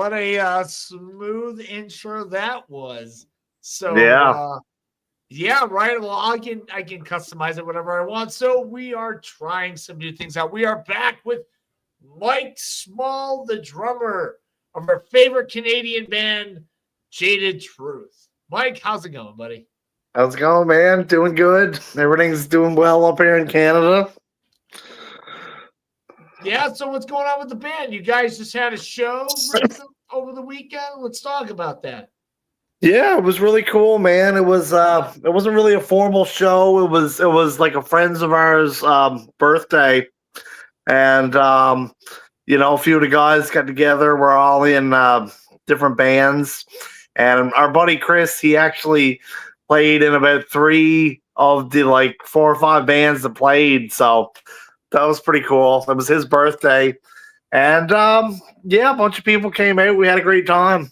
what a smooth intro that was. So yeah, right. Well, I can customize it whatever I want. So we are trying some new things out. We are back with Mike Small, the drummer of our favorite Canadian band, Jaded Truth. Mike, how's it going, buddy? How's it going, man? Doing good. Everything's doing well up here in Canada. Yeah, so what's going on with the band? You guys just had a show over the weekend. Let's talk about that. Yeah, it was really cool, man. It wasn't really a formal show. It was like a friends of ours birthday, and a few of the guys got together. We're all in different bands, and our buddy Chris, he actually played in about 3 of the like 4 or 5 bands that played. So that was pretty cool. It was his birthday, and a bunch of people came out. We had a great time.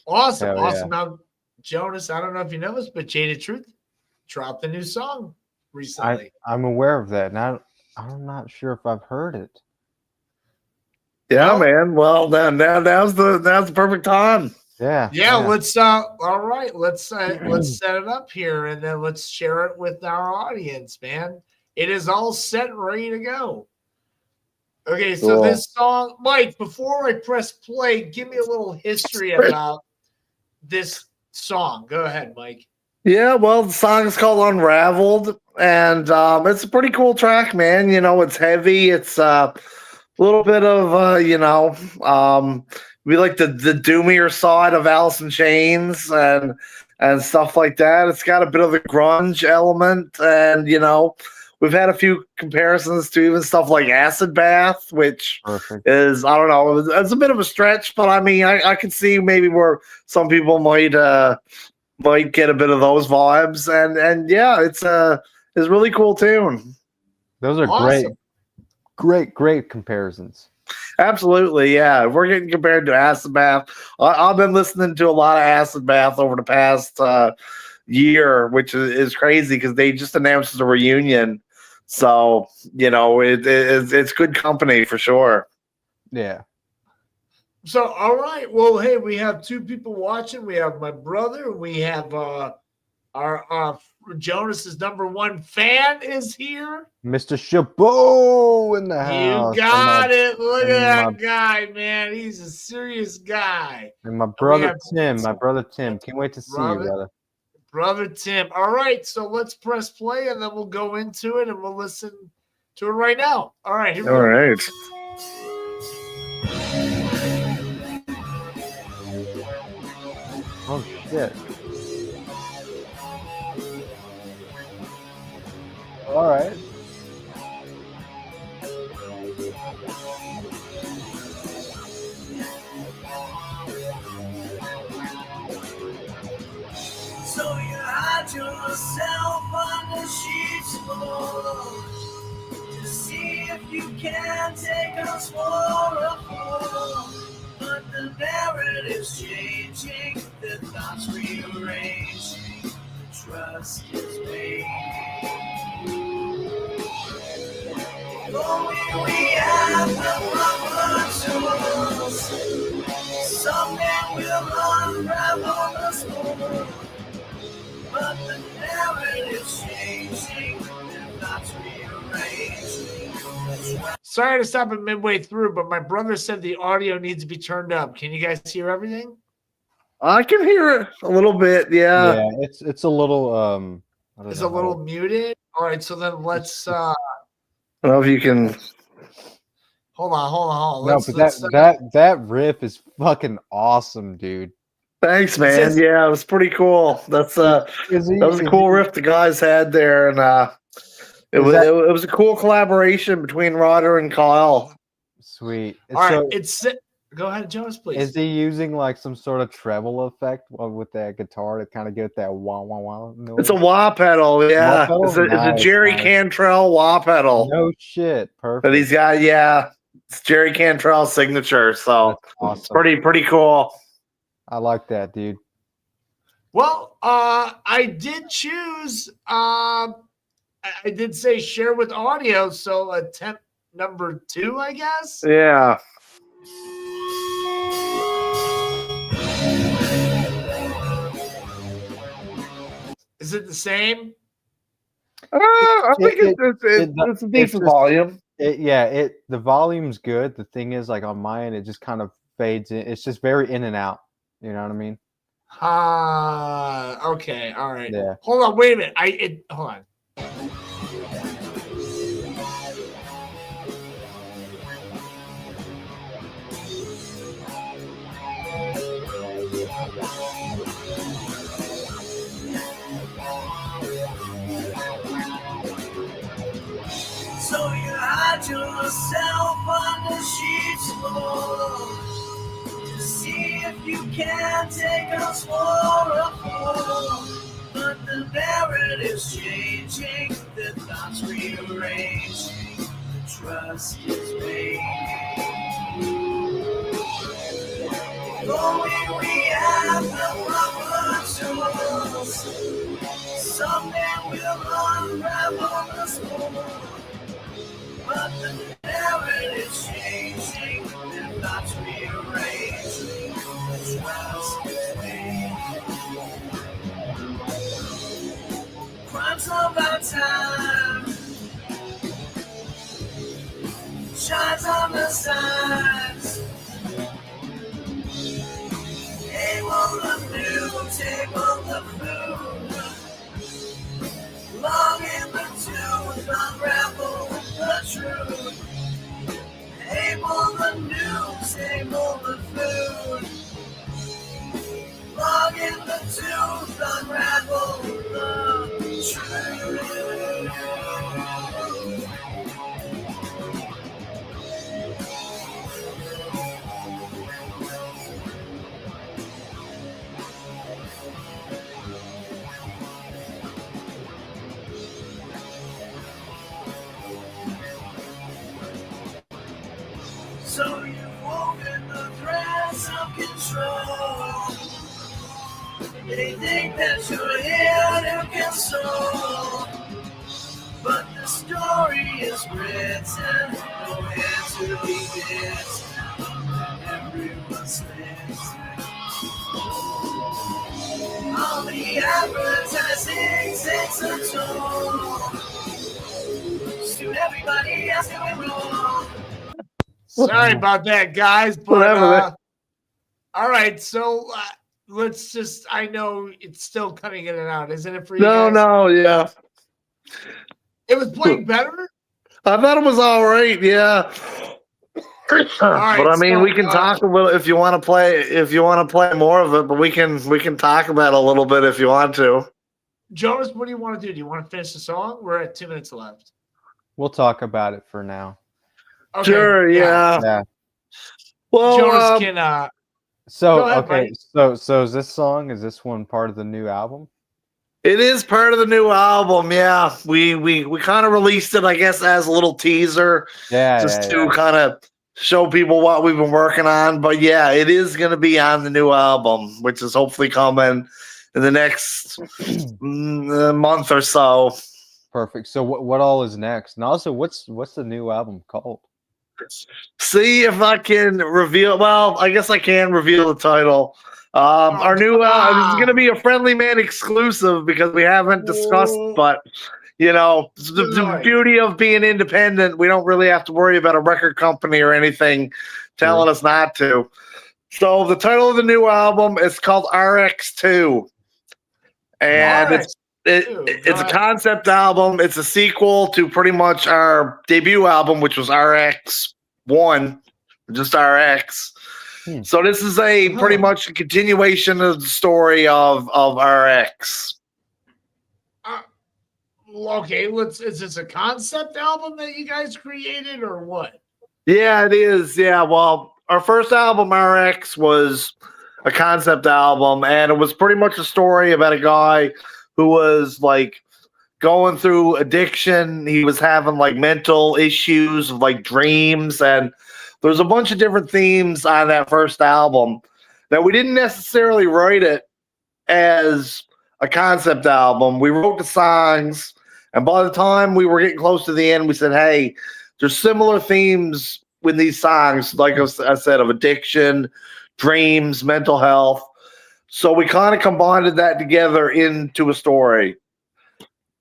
Awesome. Now, Jonas, I don't know if you know this, but Jaded Truth dropped a new song recently. I'm aware of that. Now I'm not sure if I've heard it. Yeah, man. Well, now's the perfect time. Yeah. Let's all right. Let's set it up here, and then let's share it with our audience, man. It is all set and ready to go. Okay, so this song, Mike, before I press play, give me a little history about this song. Go ahead, Mike. Yeah, well, the song is called Unraveled, and it's a pretty cool track, man. It's heavy. It's a little bit of, we like the doomier side of Alice in Chains and stuff like that. It's got a bit of the grunge element, and, we've had a few comparisons to even stuff like Acid Bath, which is, I don't know, it's a bit of a stretch, but I mean, I could see maybe where some people might get a bit of those vibes, and yeah, it's a really cool tune. Those are awesome. Great comparisons. Absolutely, yeah. We're getting compared to Acid Bath. I've been listening to a lot of Acid Bath over the past year, which is crazy because they just announced a reunion. So, it's good company for sure. Yeah. So, all right. Well, hey, we have 2 people watching. We have my brother. We have our Jonas's #1 fan is here. Mr. Chabot in the house. You got it. Look at that guy, man. He's a serious guy. And my brother Tim. Can't wait to see you, brother. Brother Tim. All right, so let's press play, and then we'll go into it, and we'll listen to it right now. All right, here we go. All right. Oh, shit. All right. So you hide yourself under sheets floor to see if you can take us for a fool. But the narrative's changing, the thoughts rearranging, the trust is fading. Only we have the proper tools. Someday we'll unravel the spool. But the narrative's changing, the thoughts rearranging. Sorry to stop it midway through, but my brother said the audio needs to be turned up. Can you guys hear everything? I can hear it a little bit, yeah. Yeah, it's a little it's a little muted. All right, so then let's I don't know if you can hold on. No, but that riff is fucking awesome, dude. Thanks, man. Yeah, it was pretty cool. That was a cool riff the guys had there, and it was a cool collaboration between Roger and Kyle. Sweet. All right, go ahead, Jonas, please. Is he using like some sort of treble effect with that guitar to kind of get that wah wah wah noise? It's a wah pedal, yeah. It's a Jerry Cantrell wah pedal. No shit, perfect. But he's got it's Jerry Cantrell's signature, so awesome. It's pretty cool. I like that, dude. Well, I did choose. I did say share with audio, so attempt number 2, I guess. Yeah. Is it the same? I think it's a decent volume. The volume's good. The thing is, like on my end, it just kind of fades in. It's just very in and out. You know what I mean? Okay, all right. Yeah. Hold on, wait a minute. Hold on. So you hide yourself under sheets to see if you can take us for a fool. But the narrative's changing, the thoughts rearranging, the trust is fading. Going, we have the proper tools. Someday we'll unravel the spool. But the narrative's changing, the thoughts rearranging, the trust is fading. Crimes of our time shines on the signs. Aim on the new, take on the food. Long in the tooth, unravel the truth. Aim on the news, aim on the food. Long in the tooth, unravel the truth. So you've woven the threads of control. They think that you're here to console. But the story is written, no hand to be bit. Everyone's listening. All the advertising takes a toll. Soon everybody else doing wrong. Sorry about that, guys. But all right, so let's just. I know it's still cutting in and out, isn't it for you guys? No, yeah. It was playing better. I thought it was all right. Yeah. Right, but I mean, so, we can talk a little if you want to play. If you want to play more of it, but we can talk about it a little bit if you want to. Jonas, what do you want to do? Do you want to finish the song? We're at 2 minutes left. We'll talk about it for now. Okay, sure. Yeah. Well, Jonas can. So go ahead, okay. buddy. So is this one part of the new album? It is part of the new album. Yeah, we kind of released it, I guess, as a little teaser, to kind of show people what we've been working on. But yeah, it is going to be on the new album, which is hopefully coming in the next month or so. Perfect. So what all is next? And also, what's the new album called? See if I can reveal. Well, I guess I can reveal the title. Our new this is going to be a Friendly Man exclusive because we haven't discussed. But you know, the beauty of being independent, we don't really have to worry about a record company or anything telling us not to. So the title of the new album is called RX2, and it's a concept album. It's a sequel to pretty much our debut album, which was RX1, just RX. So this is a pretty much a continuation of the story of RX. Okay, is this a concept album that you guys created or what? Yeah, it is. Yeah, well, our first album, RX, was a concept album, and it was pretty much a story about a guy who was like going through addiction. He was having like mental issues, like dreams, and there's a bunch of different themes on that first album. Now, we didn't necessarily write it as a concept album. We wrote the songs, and by the time we were getting close to the end, we said, hey, there's similar themes with these songs, like I said, of addiction, dreams, mental health. So we kind of combined that together into a story.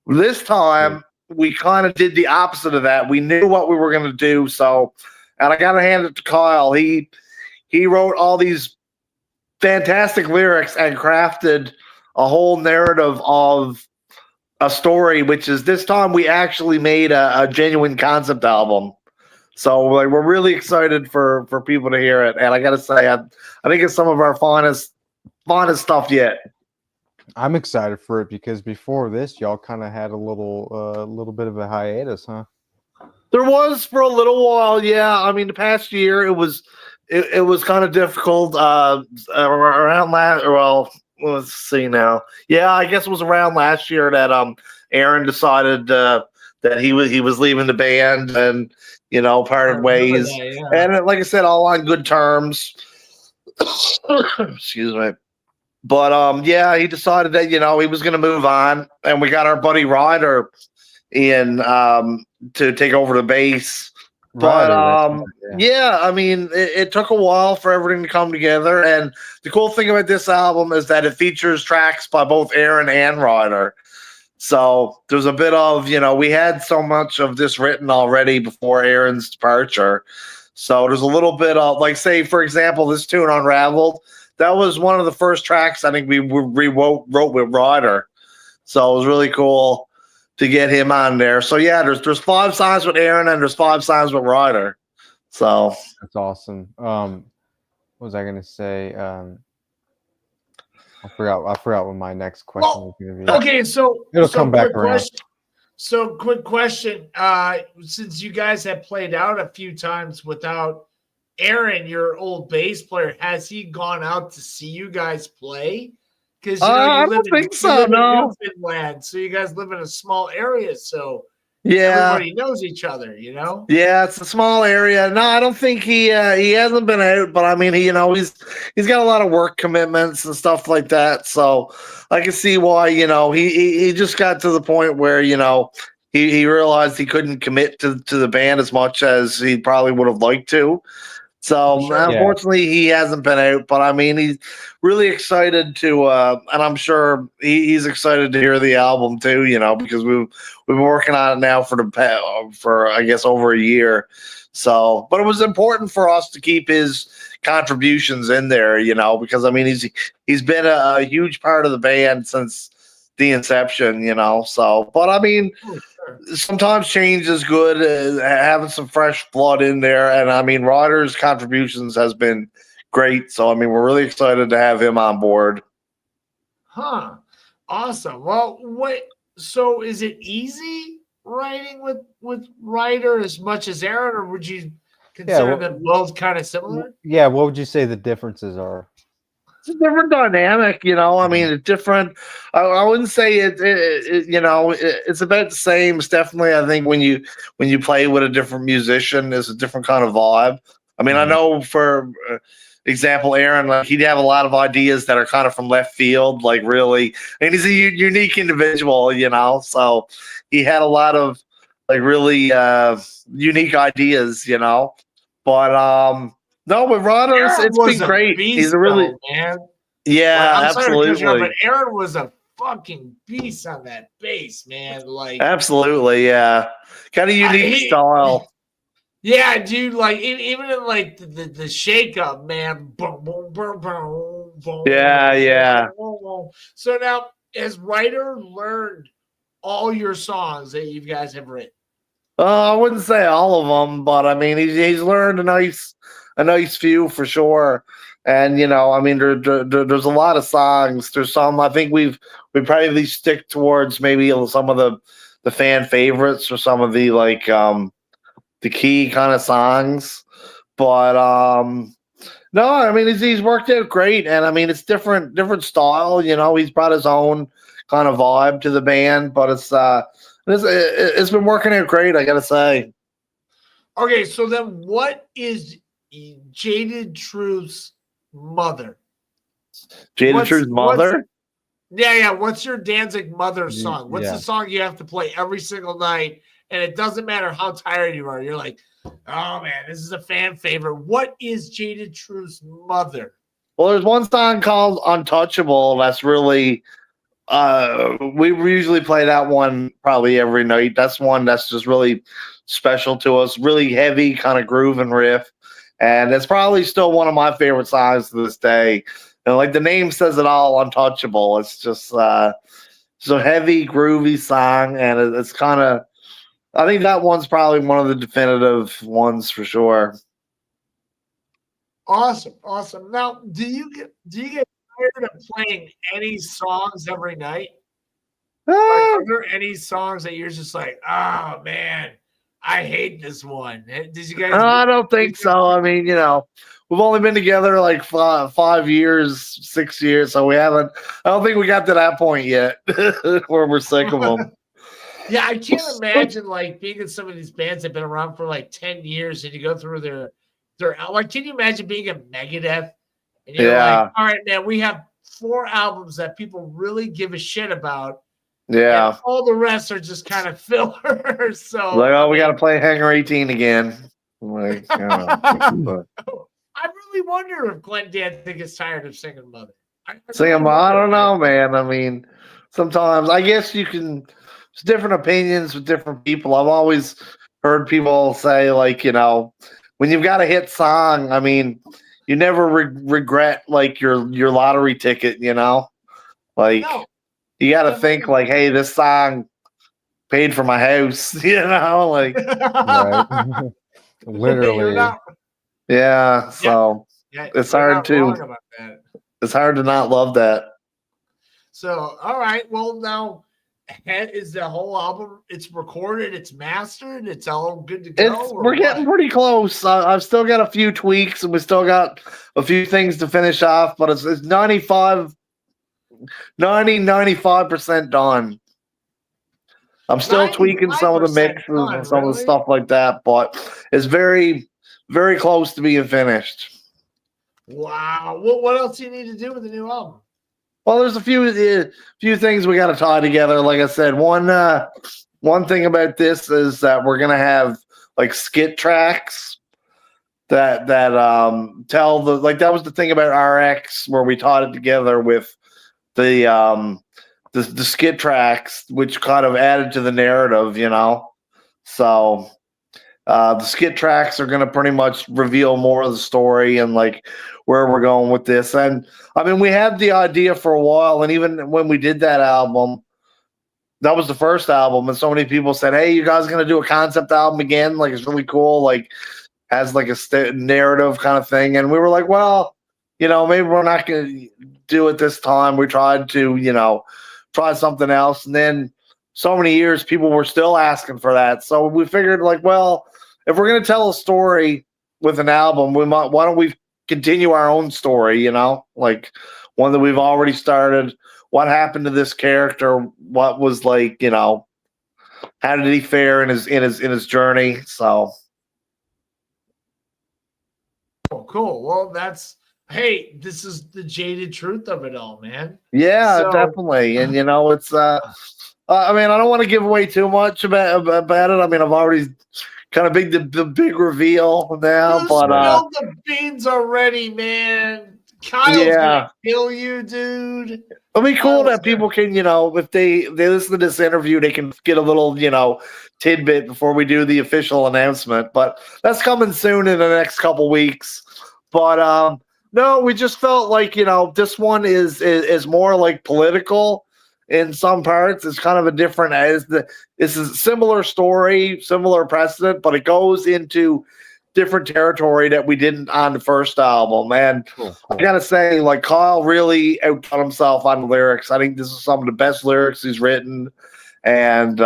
This time, we kind of did the opposite of that. We knew what we were going to do. So, and I got to hand it to Kyle. He wrote all these fantastic lyrics and crafted a whole narrative of a story, which is this time we actually made a genuine concept album. So like, we're really excited for people to hear it. And I got to say, I think it's some of our finest stuff yet. I'm excited for it because before this, y'all kind of had a little bit of a hiatus, huh? There was for a little while, yeah. I mean, the past year it was kind of difficult. Around last, well, let's see now. Yeah, I guess it was around last year that Aaron decided that he was leaving the band and parted ways. That, yeah. And like I said, all on good terms. Excuse me. But yeah, he decided that he was going to move on, and we got our buddy Ryder in to take over the bass. But yeah, I mean, it took a while for everything to come together. And the cool thing about this album is that it features tracks by both Aaron and Ryder. So there's a bit of we had so much of this written already before Aaron's departure. So there's a little bit of, like, say for example, this tune Unraveled. That was one of the first tracks I think we wrote with Ryder. So it was really cool to get him on there. So yeah, there's 5 songs with Aaron and there's 5 songs with Ryder. So that's awesome. What was I gonna say? I forgot what my next question was gonna be. Okay, so it'll come back around. So quick question. Since you guys have played out a few times without Aaron, your old bass player, has he gone out to see you guys play? Because you I don't think so. No, Newfoundland, so you guys live in a small area, so yeah, everybody knows each other. Yeah, it's a small area. No, I don't think he hasn't been out, but I mean, he's got a lot of work commitments and stuff like that. So I can see why he just got to the point where he realized he couldn't commit to the band as much as he probably would have liked to. So unfortunately, he hasn't been out, but I mean, he's really excited to, and I'm sure he's excited to hear the album too. Because we've been working on it now for I guess over a year. So, but it was important for us to keep his contributions in there, because I mean, he's been a huge part of the band since the inception, So, but I mean. Sometimes change is good, having some fresh blood in there. And I mean, Ryder's contributions has been great. So, I mean, we're really excited to have him on board. Huh. Awesome. Well, so is it easy writing with Ryder as much as Aaron, or would you consider them both kind of similar? Yeah. What would you say the differences are? It's a different dynamic, I mean, it's different. I wouldn't say it's about the same. It's definitely, I think, when you play with a different musician, it's a different kind of vibe. I mean, I know for example, Aaron, like, he'd have a lot of ideas that are kind of from left field, like really, and he's a unique individual, So he had a lot of like really unique ideas, But no, with Ryder, it's been great. He's a really man. Yeah, I'm absolutely. Sorry, but Aaron was a fucking beast on that bass, man. Like, absolutely, yeah. Kind of unique style. Yeah, dude. Like, even in like the shake up, man. Boom, boom, boom, boom, boom. Yeah. Boom, boom. So now, has Ryder learned all your songs that you guys have written? I wouldn't say all of them, but I mean, he's learned a nice few for sure. And I mean, there's a lot of songs. There's some I think we probably stick towards maybe some of the fan favorites or some of the like the key kind of songs. But no, I mean, he's worked out great, and I mean, it's different style. He's brought his own kind of vibe to the band, but it's been working out great, I gotta say. Okay, so then what is Jaded Truth's mother? Jaded Truth's mother? Yeah. What's your Danzig mother song? What's the song you have to play every single night? And it doesn't matter how tired you are. You're like, oh man, this is a fan favorite. What is Jaded Truth's mother? Well, there's one song called Untouchable that's really we usually play that one probably every night. That's one that's just really special to us, really heavy kind of groove and riff. And it's probably still one of my favorite songs to this day. And like the name says it all, Untouchable. It's just so heavy, groovy song, and it's kind of. I think that one's probably one of the definitive ones for sure. Awesome, awesome. Now, do you get tired of playing any songs every night? Like, are there any songs that you're just like, oh man, I hate this one? Did you guys? I don't think so. I mean, we've only been together like 5 years, 6 years, so we haven't. I don't think we got to that point yet where we're sick of them. Yeah, I can't imagine like being in some of these bands that have been around for like 10 years and you go through their like, can you imagine being a Megadeth and you're like, all right, man, we have 4 albums that people really give a shit about. Yeah. And all the rest are just kind of fillers. So like, oh, we got to play Hangar 18 again. Like, I really wonder if Glenn Danzig gets tired of singing Mother. I don't know, man. I mean, sometimes I guess you can. It's different opinions with different people. I've always heard people say, like, when you've got a hit song, I mean, you never regret like your lottery ticket. Like No, you got to think like, hey, this song paid for my house. Like Right. Literally. Yeah. So it's hard to. It's hard to not love that. So, all right. Well, now is the whole album? It's recorded, it's mastered, it's all good to go. We're getting pretty close. I've still got a few tweaks, and we still got a few things to finish off. But it's 95% done. I'm still tweaking some of the mixes and some of the stuff like that, but it's very, very close to being finished. Wow. What else do you need to do with the new album? Well, there's a few things we got to tie together. Like I said, one thing about this is that we're gonna have like skit tracks that tell that was the thing about RX where we tied it together with the skit tracks, which kind of added to the narrative, So the skit tracks are going to pretty much reveal more of the story and like where we're going with this. And I mean, we had the idea for a while, and even when we did that album, that was the first album, and so many people said, "Hey, you guys going to do a concept album again? Like, it's really cool, like has like a narrative kind of thing." And we were like, "Well, maybe we're not going to do it this time." We tried to, try something else, and then so many years, people were still asking for that. So we figured, like, well, if we're going to tell a story with an album, why don't we continue our own story, like one that we've already started. What happened to this character? What was like, how did he fare in his journey? So cool. Well, hey, this is the jaded truth of it all, man. Yeah, definitely. And it's I mean, I don't want to give away too much about it. I mean, I've already kind of the big reveal now, you but spilled the beans already, man. Kyle's gonna kill you, dude. It'll be cool that people can, if they listen to this interview, they can get a little, tidbit before we do the official announcement. But that's coming soon in the next couple weeks. But no, we just felt like, this one is more like political in some parts. It's kind of a different it's a similar story, similar precedent, but it goes into different territory that we didn't on the first album. And cool. I gotta say, like, Kyle really outdone himself on the lyrics. I think this is some of the best lyrics he's written, and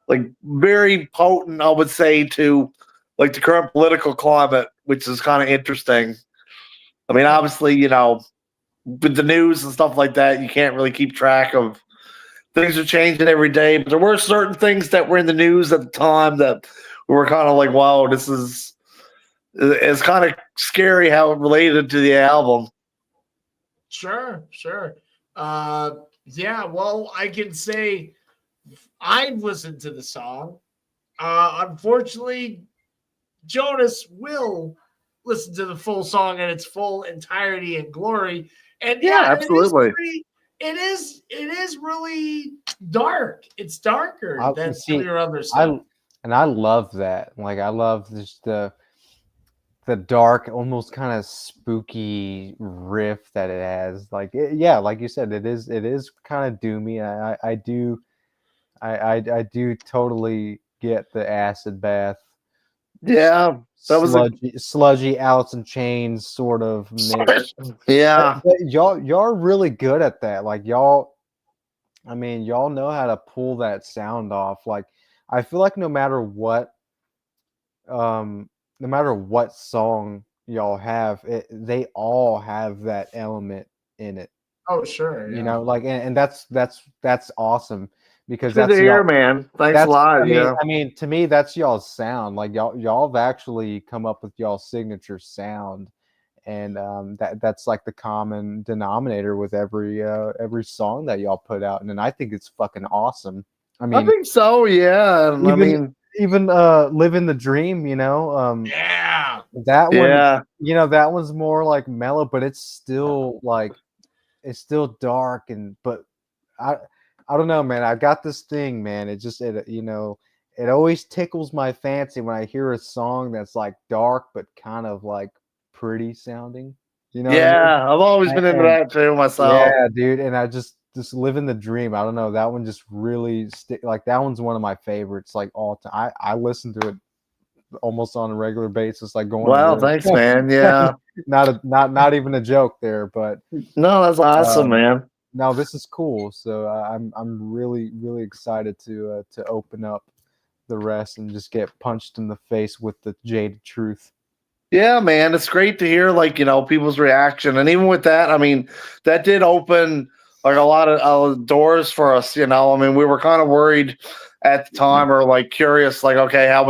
like very potent, I would say, to like the current political climate, which is kind of interesting. I mean, obviously, with the news and stuff like that, you can't really keep track of things are changing every day. But there were certain things that were in the news at the time that we were kind of like, wow, it's kind of scary how it related to the album. Sure. Yeah, well, I can say I've listened to the song. Unfortunately, Jonas will listen to the full song in its full entirety and glory. And Yeah, absolutely. It is really dark. It's darker than some of your other stuff. I love that. Like I love just the dark, almost kind of spooky riff that it has. Like yeah, like you said, it is kind of doomy. I do totally get the acid bath. Yeah, that was sludgy Alice in Chains sort of mix. Yeah, but y'all are really good at that. Like y'all know how to pull that sound off. Like I feel like no matter what song y'all have, they all have that element in it. Oh sure, you know, like and that's awesome because good that's to hear, man. Thanks a lot. I mean, to me, that's y'all's sound. Like y'all have actually come up with y'all's signature sound, and that's like the common denominator with every song that y'all put out, and I think it's fucking awesome. I mean, I think so. Yeah, even living the dream, you know. Yeah, that one. Yeah. You know, that one's more like mellow, but it's still like it's still dark but I don't know, man. I got this thing, man. It always tickles my fancy when I hear a song that's like dark but kind of like pretty sounding. You know what I mean? I've always been into that too myself. Yeah, dude. And I just living the dream. I don't know. That one just really like that one's one of my favorites, like all time. I listen to it almost on a regular basis, like going to work. Thanks, man. Yeah. not even a joke there, but no, that's awesome, man. No, this is cool. So I'm really excited to open up the rest and just get punched in the face with the Jaded Truth. Yeah, man, it's great to hear people's reaction, and even with that, I mean, that did open like a lot of doors for us. You know, I mean, we were kind of worried at the time, or like curious, like, okay, how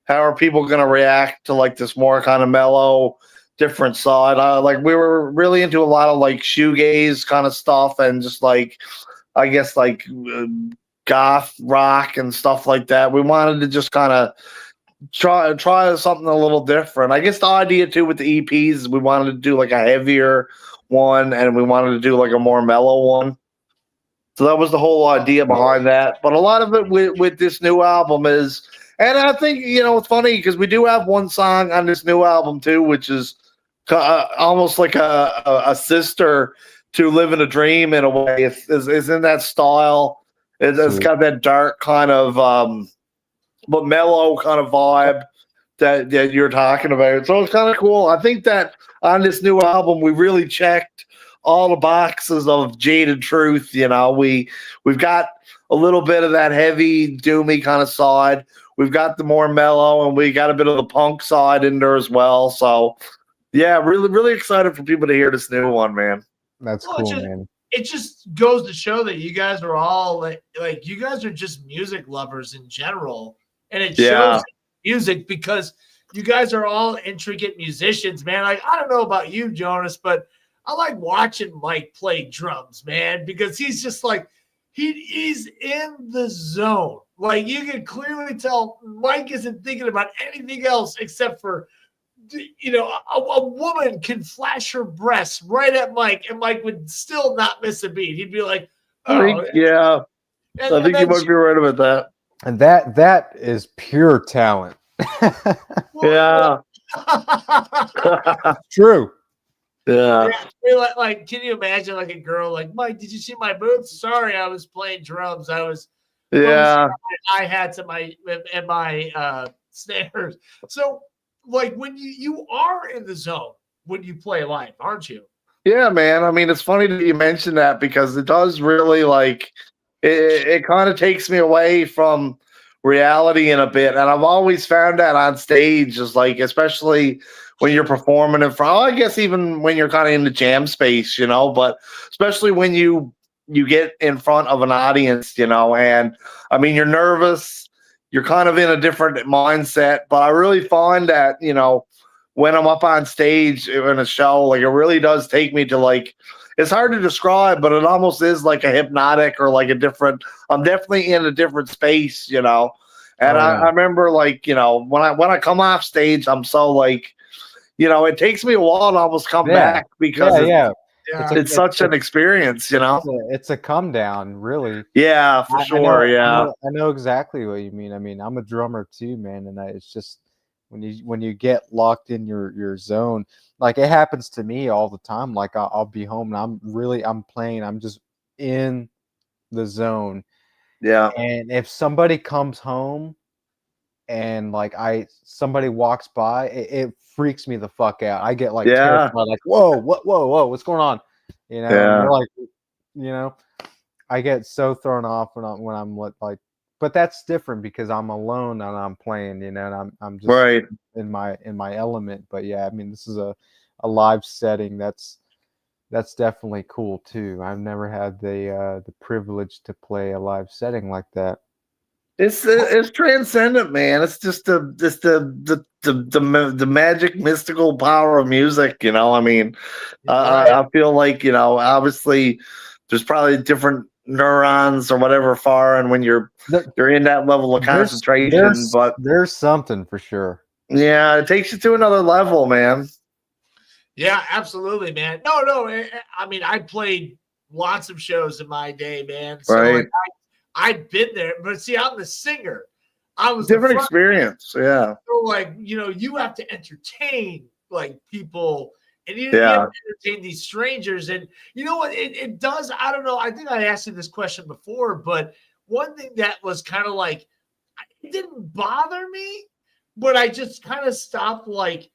are people gonna react to like this more kind of mellow, different side? Like we were really into a lot of like shoegaze kind of stuff, and just like I guess like goth rock and stuff like that. We wanted to just kind of try something a little different. I guess the idea too with the EPs, we wanted to do like a heavier one, and we wanted to do like a more mellow one. So that was the whole idea behind that. But a lot of it with this new album is, and I think it's funny because we do have one song on this new album too, which is almost like a sister to Living a Dream in a way. It's in that style. It's got that dark kind of but mellow kind of vibe that you're talking about. So it's kind of cool. I think that on this new album, we really checked all the boxes of Jaded Truth. You know, we've got a little bit of that heavy, doomy kind of side. We've got the more mellow, and we got a bit of the punk side in there as well. So, yeah, really, really excited for people to hear this new one, man. That's cool, man. It just goes to show that you guys are all like you guys are just music lovers in general. And it shows music because you guys are all intricate musicians, man. Like, I don't know about you, Jonas, but I like watching Mike play drums, man, because he's just like, he's in the zone. Like, you can clearly tell Mike isn't thinking about anything else except for, a woman can flash her breasts right at Mike, and Mike would still not miss a beat. He'd be like, I think you might be right about that. And that is pure talent. Yeah. True. Yeah. Like, can you imagine like a girl like, Mike, did you see my boots? Sorry, I was playing drums. I was hi-hats at my snares. So like when you are in the zone when you play live, aren't you? Yeah, man. I mean, it's funny that you mention that because it does really like it kind of takes me away from reality in a bit. And I've always found that on stage is like, especially when you're performing in front, I guess even when you're kind of in the jam space, but especially when you get in front of an audience, and I mean, you're nervous, you're kind of in a different mindset, but I really find that, when I'm up on stage in a show, like it really does take me to like, it's hard to describe, but it almost is like a hypnotic or like I'm definitely in a different space, And I remember like, when I come off stage, I'm so like, it takes me a while to almost come back because yeah. it's such an experience, It's a come down, really. Yeah, for sure. I know exactly what you mean. I mean, I'm a drummer too, man, and it's just when you get locked in your zone, like it happens to me all the time. Like I'll be home and I'm playing, I'm just in the zone. Yeah. And if somebody comes home and like somebody walks by, it freaks me the fuck out. I get like terrified, like whoa, what's going on? And they're like, I get so thrown off when I'm like, but that's different because I'm alone and I'm playing, and I'm just right in my element. But yeah, I mean, this is a live setting. That's definitely cool too. I've never had the privilege to play a live setting like that. It's transcendent, man. It's just the magic, mystical power of music. I mean, I feel like obviously, there's probably different neurons or whatever firing when you're in that level of concentration. But there's something for sure. Yeah, it takes you to another level, man. Yeah, absolutely, man. No. I mean, I played lots of shows in my day, man. So right. I'd been there, but see, I'm the singer. I was different experience. Yeah. So like, you have to entertain like people, and you have to entertain these strangers. And you know what? It does. I don't know. I think I asked you this question before, but one thing that was kind of like, it didn't bother me, but I just kind of stopped whatever,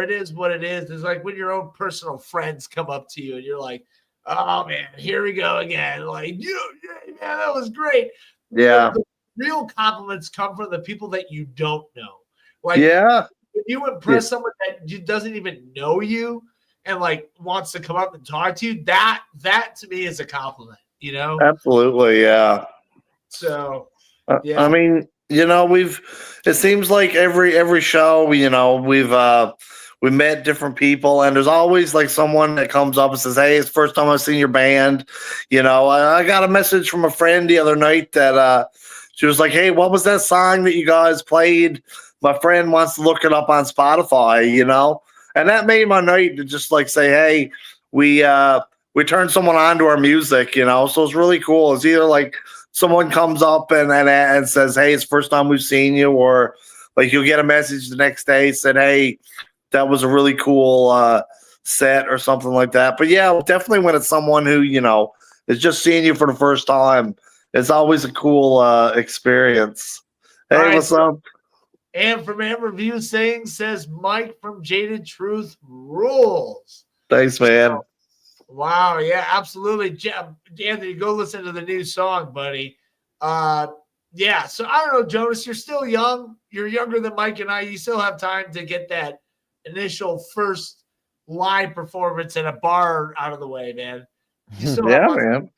it is what it is. It's like when your own personal friends come up to you and you're like, oh man, here we go again. Like, yeah, that was great. Yeah. The real compliments come from the people that you don't know. Like, yeah, if you impress someone that doesn't even know you and like wants to come up and talk to you, that to me is a compliment, Absolutely, yeah. So, I mean, it seems like every show, we met different people, and there's always like someone that comes up and says, hey, it's the first time I've seen your band. I got a message from a friend the other night that she was like, hey, what was that song that you guys played? My friend wants to look it up on Spotify, and that made my night to just like say, hey, we turned someone on to our music, so it's really cool. It's either like someone comes up and says, hey, it's the first time we've seen you, or like you'll get a message the next day said, hey, that was a really cool set or something like that. But yeah, definitely when it's someone who, is just seeing you for the first time, it's always a cool experience. Hey, right, what's up? And from Amber View says Mike from Jaded Truth rules. Thanks, man. So, wow, yeah, absolutely. Anthony, go listen to the new song, buddy. Yeah, so I don't know, Jonas, you're still young. You're younger than Mike and I. You still have time to get that initial first live performance in a bar out of the way, man. Man.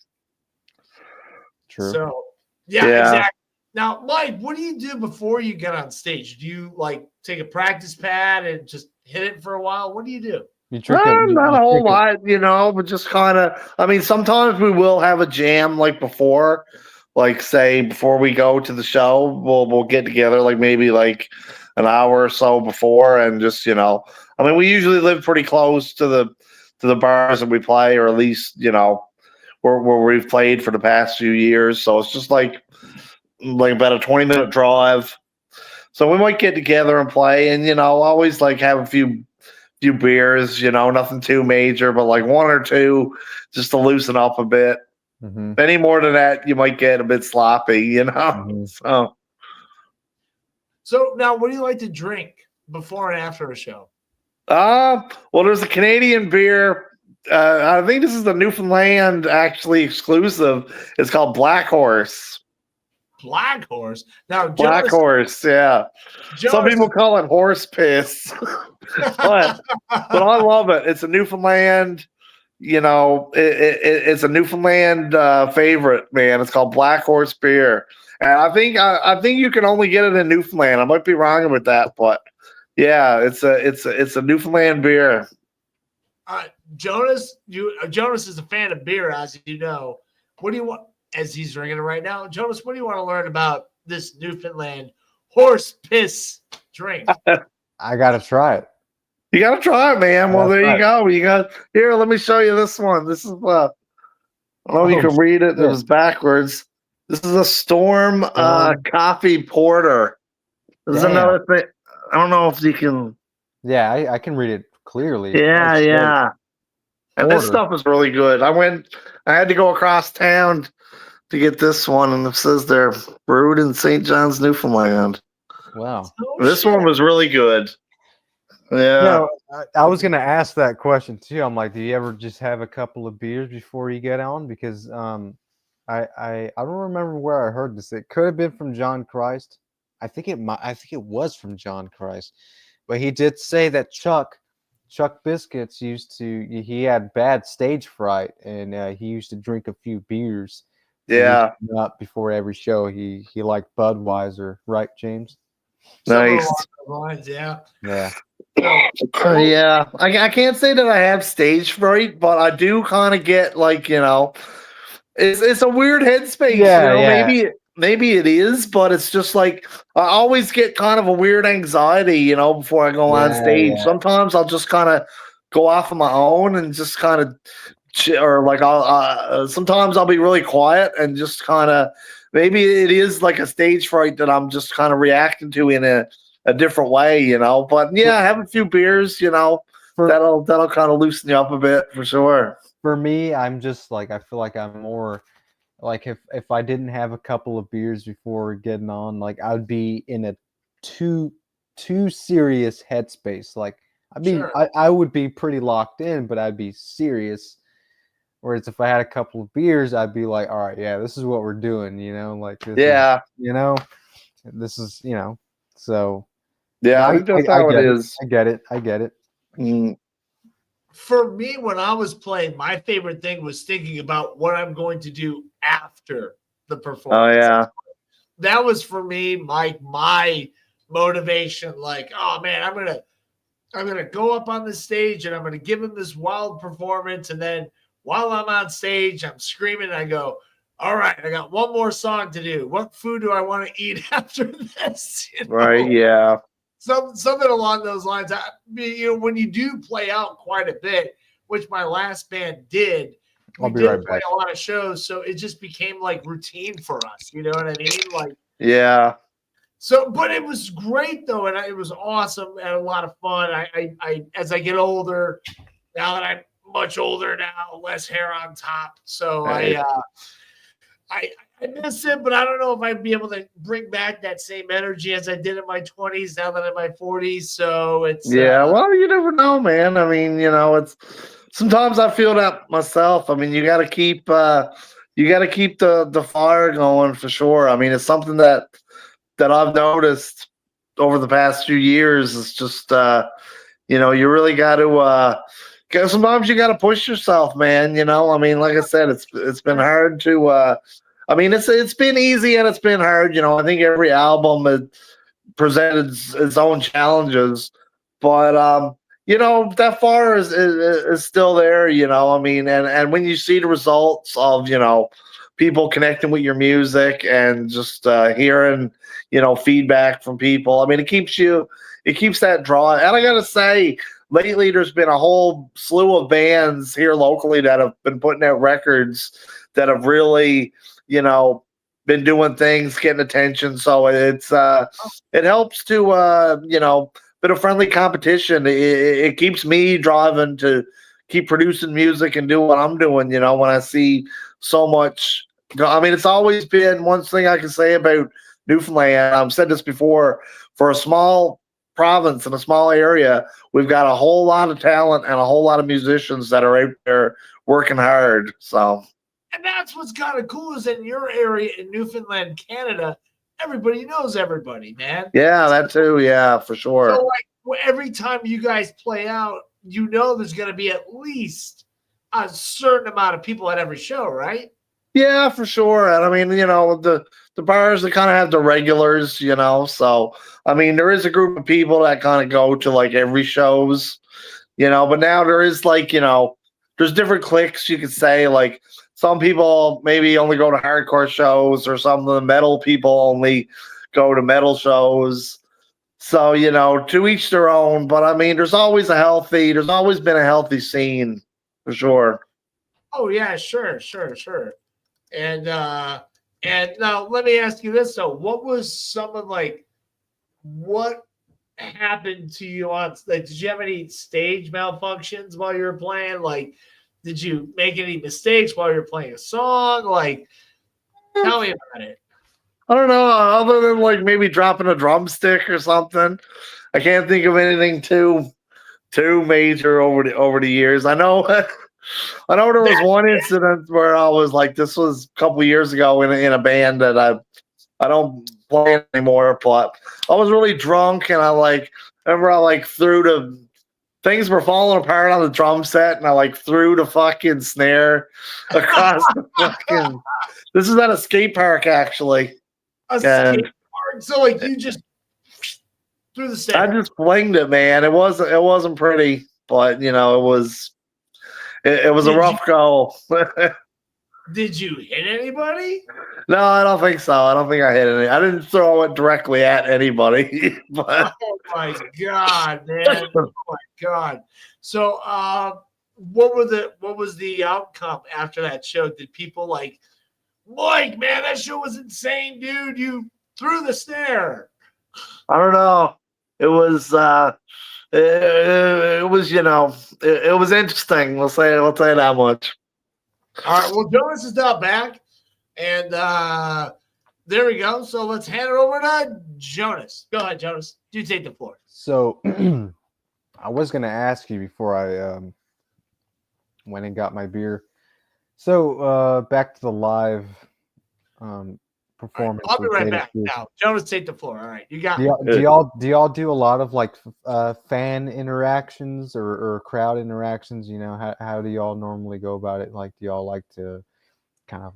True. So, yeah, exactly. Now, Mike, what do you do before you get on stage? Do you like take a practice pad and just hit it for a while? What do you do? Not a whole lot, but just kind of, I mean, sometimes we will have a jam like before, like say before we go to the show, we'll get together like maybe like an hour or so before and just, I mean, we usually live pretty close to the bars that we play, or at least, where we've played for the past few years. So it's just like about a 20-minute drive. So we might get together and play and, always like have a few beers, nothing too major, but like one or two just to loosen up a bit. Mm-hmm. Any more than that, you might get a bit sloppy, Mm-hmm. So now, what do you like to drink before and after a show? Well, there's a Canadian beer. I think this is the Newfoundland actually exclusive. It's called Black Horse. Black Horse. Now, Black Horse, yeah. Some people call it horse piss, but I love it. It's a Newfoundland. It's a Newfoundland favorite, man. It's called Black Horse beer, and I think you can only get it in Newfoundland. I might be wrong with that, but yeah, it's a Newfoundland beer. Jonas is a fan of beer, as you know. What do you want? As he's drinking it right now, Jonas, what do you want to learn about this Newfoundland horse piss drink? I gotta try it. You gotta try it, man. Well, there you Right. go. You got here. Let me show you this one. This is I don't know if you can read it. It shit. was backwards. This is a Storm coffee porter. This is Damn. another thing. I don't know if you can. Yeah, I can read it clearly. Yeah, That's great. yeah. And this Porter. stuff is really good. I had to go across town to get this one, and it says they're brewed in St. John's, Newfoundland. Wow. Oh, This shit. one was really good. Yeah. No, I was gonna ask that question too. I'm like, do you ever just have a couple of beers before you get on? Because I don't remember where I heard this. It could have been from John Christ. I think it was from John Christ, but he did say that Chuck Biscuits he had bad stage fright, and he used to drink a few beers. to Yeah. loosen up before every show. He liked Budweiser, right, James? Somewhere Nice. along those lines, yeah. Yeah. So, Yeah, I can't say that I have stage fright, but I do kind of get like, it's a weird headspace. Yeah, yeah. Maybe it is, but it's just like I always get kind of a weird anxiety, before I go on Yeah, stage. yeah. Sometimes I'll just kind of go off on my own and just kind of, or like sometimes I'll be really quiet and just kind of maybe it is like a stage fright that I'm just kind of reacting to in a different way, But yeah, have a few beers, that'll kind of loosen you up a bit for sure. For me, I'm just like, I feel like I'm more like if I didn't have a couple of beers before getting on, like I'd be in a too serious headspace. Like Sure. I would be pretty locked in, but I'd be serious. Whereas if I had a couple of beers, I'd be like, all right, yeah, this is what we're doing, like this Yeah. this is, so Yeah, I think that's how it is. I get it. Mm. For me, when I was playing, my favorite thing was thinking about what I'm going to do after the performance. Oh yeah. That was for me my motivation. Like, oh man, I'm gonna go up on the stage and I'm gonna give him this wild performance, and then while I'm on stage, I'm screaming and I go, all right, I got one more song to do. What food do I want to eat after this? Right, yeah. Something along those lines. When you do play out quite a bit, which my last band did, I'll be did right play back. a lot of shows, so it just became like routine for us. You know what I mean? Like, Yeah. so, but it was great though, and it was awesome and a lot of fun. I as I get older, now that I'm much older now, less hair on top, so Right. I miss it, but I don't know if I'd be able to bring back that same energy as I did in my 20s. Now that I'm in my 40s, so it's Yeah, well, you never know, man. I mean, it's sometimes I feel that myself. I mean, you got to keep the fire going for sure. I mean, it's something that I've noticed over the past few years. It's just you really got to sometimes you got to push yourself, man. I mean, like I said, it's been hard to I mean, it's been easy and it's been hard. I think every album has presented its own challenges, but that far is still there. I mean, and when you see the results of people connecting with your music and just hearing feedback from people, I mean, it keeps that draw. And I gotta say, lately there's been a whole slew of bands here locally that have been putting out records that have really been doing things, getting attention. So it helps to bit of friendly competition. It keeps me driving to keep producing music and do what I'm doing. When I see so much, I mean, it's always been one thing I can say about Newfoundland. I've said this before. For a small province in a small area, we've got a whole lot of talent and a whole lot of musicians that are out there working hard. So. And that's what's kind of cool is in your area in Newfoundland, Canada, everybody knows everybody, man. Yeah, that too. Yeah, for sure. So like every time you guys play out, there's going to be at least a certain amount of people at every show, right? Yeah, for sure. And I mean, the bars that kind of have the regulars, so I mean, there is a group of people that kind of go to like every shows, but now there is like, there's different cliques, you could say. Like some people maybe only go to hardcore shows, or some of the metal people only go to metal shows. So, to each their own. But I mean, there's always been a healthy scene for sure. Oh yeah, sure. And now let me ask you this though: what was some of what happened to you on? Like, did you have any stage malfunctions while you were playing? Like, did you make any mistakes while you were playing a song? Like, tell me about it. I don't know, other than like maybe dropping a drumstick or something. I can't think of anything too major over the years. I know I know there was one incident where I was like, this was a couple years ago in a band that I don't play anymore, but I was really drunk and I threw the things were falling apart on the drum set and I threw the fucking snare across the fucking. This is at a skate park actually. A skate park. So you just threw the snare. I just flinged it, man. It wasn't pretty, but it was a rough go. Did you hit anybody? No, I don't think so. I don't think I hit any. I didn't throw it directly at anybody. But oh my god, man! Oh my god! So, what was the outcome after that show? Did people Mike, man, that show was insane, dude. You threw the snare. I don't know. It was it was interesting. We'll say that much. All right. Well, Jonas is now back, and there we go. So let's hand it over to Jonas. Go ahead, Jonas. You take the floor. So I was going to ask you before I went and got my beer. So back to the live performance. Right, I'll be right back now. Jonas, take the floor. All right, you got. Do y'all do a lot of fan interactions or crowd interactions? How do y'all normally go about it? Like, do y'all like to kind of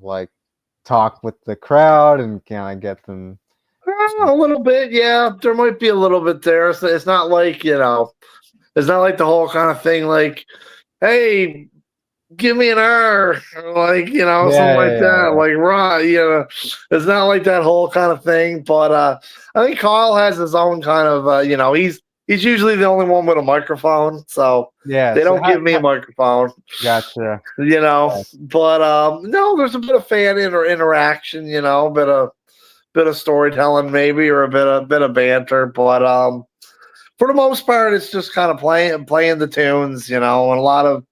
talk with the crowd and kind of get them? A little bit, yeah. There might be a little bit there. It's not like it's not like the whole kind of thing. Like, hey, give me an R, something like that. Like, right, it's not like that whole kind of thing. But I think Kyle has his own kind of, he's usually the only one with a microphone, so they don't give me a microphone. Gotcha. But no, there's a bit of fan interaction, bit of storytelling maybe, or a bit of banter. But for the most part, it's just kind of playing the tunes, and a lot of.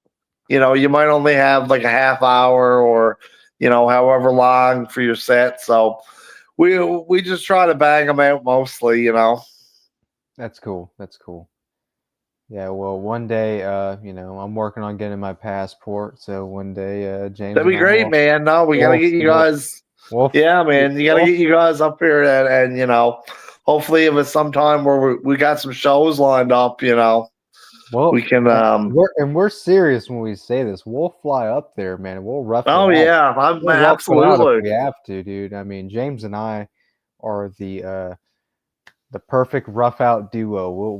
You might only have like a half hour or, however long for your set. So we just try to bang them out mostly, That's cool. Yeah, well, one day, I'm working on getting my passport. So one day, James. That'd be great, man. No, we got to get you guys. Yeah, man. You got to get you guys up here and hopefully if it's sometime where we got some shows lined up, Well, we can. We're serious when we say this. We'll fly up there, man. We'll rough it out. Oh yeah, We'll absolutely. If we have to, dude. I mean, James and I are the perfect rough out duo.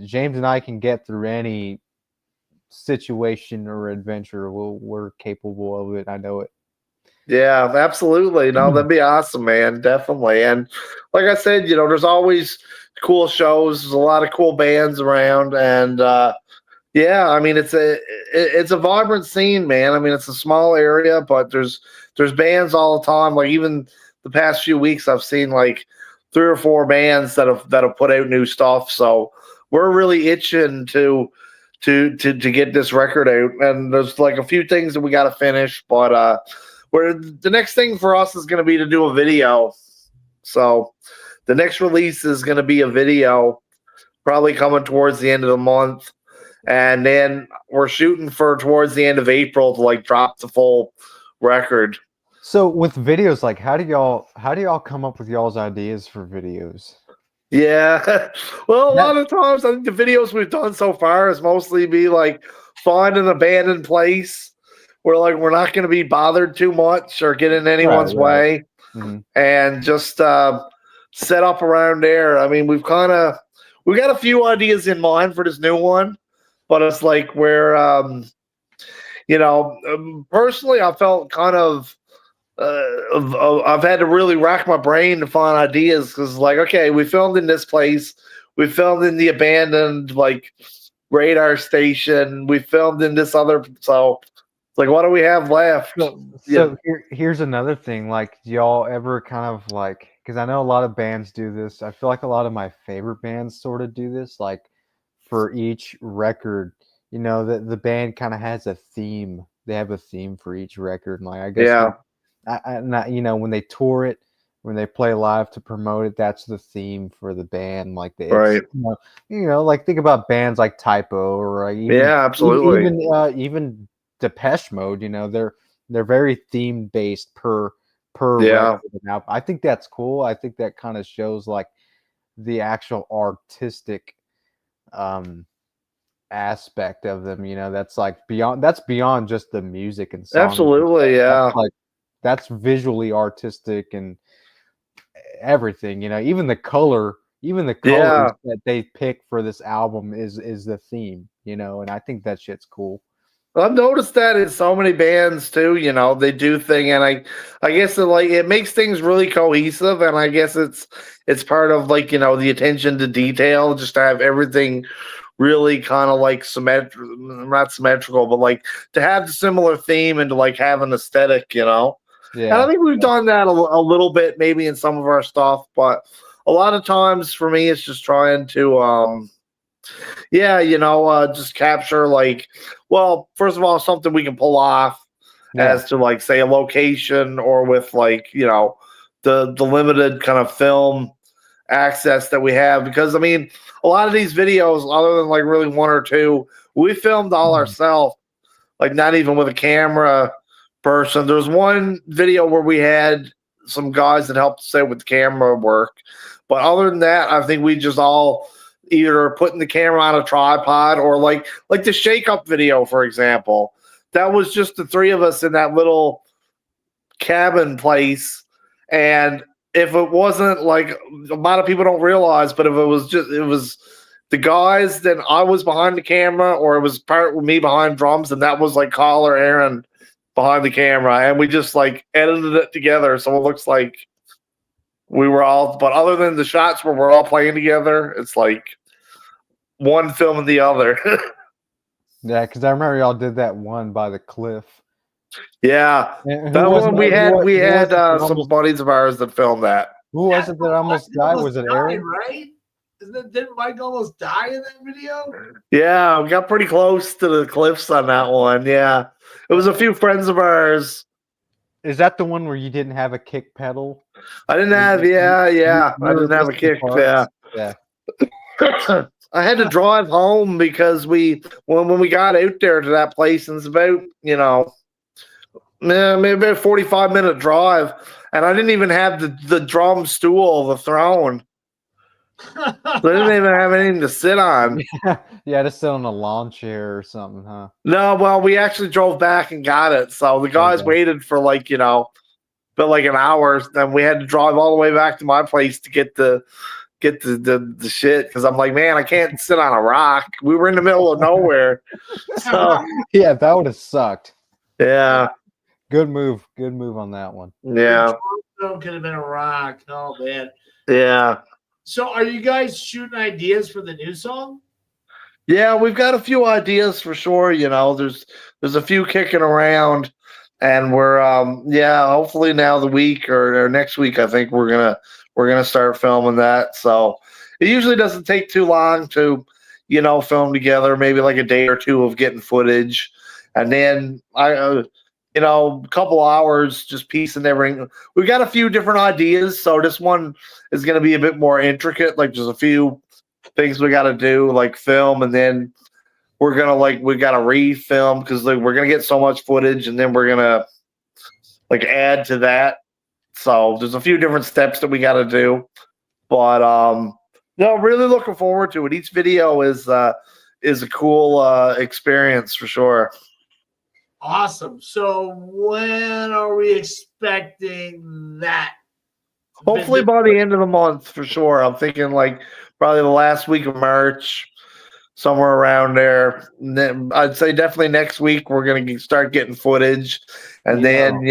James and I can get through any situation or adventure. We're capable of it. I know it. Yeah, absolutely. No, that'd be awesome, man. Definitely. And like I said, there's always cool shows. There's a lot of cool bands around, and yeah, I mean it's a vibrant scene, man. I mean it's a small area, but there's bands all the time. Like even the past few weeks, I've seen like 3 or 4 bands that have put out new stuff. So we're really itching to get this record out, and there's like a few things that we got to finish, but where the next thing for us is going to be to do a video. So the next release is going to be a video, probably coming towards the end of the month. And then we're shooting for towards the end of April to drop the full record. So with videos, how do y'all come up with y'all's ideas for videos? Yeah. Well, a lot of times I think the videos we've done so far is mostly be find an abandoned place where we're not going to be bothered too much or get in anyone's way, and just set up around there. I mean, we got a few ideas in mind for this new one, but it's where personally I felt kind of I've had to really rack my brain to find ideas because, like, okay, we filmed in this place, we filmed in the abandoned like radar station, we filmed in this other. So, it's like, what do we have left? So here's another thing. Like, do y'all ever kind of like? Because I know a lot of bands do this. I feel like a lot of my favorite bands sort of do this. Like, for each record, you know, the band kind of has a theme. They have a theme for each record. And like, I guess Yeah, you know, when they tour it, when they play live to promote it, that's the theme for the band. Like right. you know, like think about bands like Typo or like Yeah, absolutely. even Depeche Mode. You know, they're very theme based per Yeah, record and album. I think that's cool. I think that kind of shows like the actual artistic aspect of them. You know, that's like beyond just the music and songs. absolutely. Yeah, That's like that's visually artistic and everything. You know, even the colors yeah. that they pick for this album is the theme. You know, and I think that shit's cool. I've noticed that in so many bands too. You know, they do thing, and I guess it makes things really cohesive, and I guess it's part of like the attention to detail, just to have everything really kind of like not symmetrical, but like to have the similar theme and to like have an aesthetic. And I Yeah. think we've done that a little bit maybe in some of our stuff, but a lot of times for me, it's just trying to yeah, just capture like, well, first of all, something we can pull off Yeah. as to like say a location, or with like, the limited kind of film access that we have. Because I mean, a lot of these videos, other than like really one or two, we filmed all ourselves, like not even with a camera person. There was one video where we had some guys that helped us out with the camera work. But other than that, I think we just all either putting the camera on a tripod, or like the shake up video, for example. That was just the three of us in that little cabin place. And if it wasn't, like, a lot of people don't realize, but if it was the guys, then I was behind the camera, or it was part with me behind drums, and that was like Collar Aaron behind the camera, and we just like edited it together so it looks like we were all. But other than the shots where we're all playing together, it's like one filming the other. Yeah, because I remember y'all did that one by the cliff. Yeah, And that one we had some almost, buddies of ours that filmed that. who was it that almost died? Was it died, Aaron? right? Didn't Mike almost die in that video? Yeah, we got pretty close to the cliffs on that one. Yeah, it was a few friends of ours. Is that the one where you didn't have a kick pedal? I didn't have. Yeah, I didn't have a kick. Yeah. Yeah. I had to drive home because when we got out there to that place, and it's about maybe about a 45-minute drive, and I didn't even have the drum stool, the throne. So I didn't even have anything to sit on. You had to sit on a lawn chair or something, huh? No, well, we actually drove back and got it. So the guys waited for like but like an hour. Then we had to drive all the way back to my place to get the shit, because I'm like, man, I can't sit on a rock. We were in the middle of nowhere. So Yeah, that would have sucked. yeah. Good move on that one. Yeah. Could have been a rock. Oh man. Yeah. So are you guys shooting ideas for the new song? Yeah, we've got a few ideas for sure. There's a few kicking around, and we're hopefully now the week or next week, I think we're gonna start filming that. So it usually doesn't take too long to film together, maybe like a day or two of getting footage, and then a couple hours just piecing everything. We've got a few different ideas, so this one is going to be a bit more intricate. Like, there's a few things we got to do, like film, and then we got to re-film, because we're going to get so much footage, and then we're going to like add to that. So there's a few different steps that we got to do, but no, really looking forward to it. Each video is a cool experience for sure. Awesome. So when are we expecting that? Hopefully by the end of the month for sure. I'm thinking like probably the last week of March, somewhere around there. And then I'd say definitely next week we're going to start getting footage, and then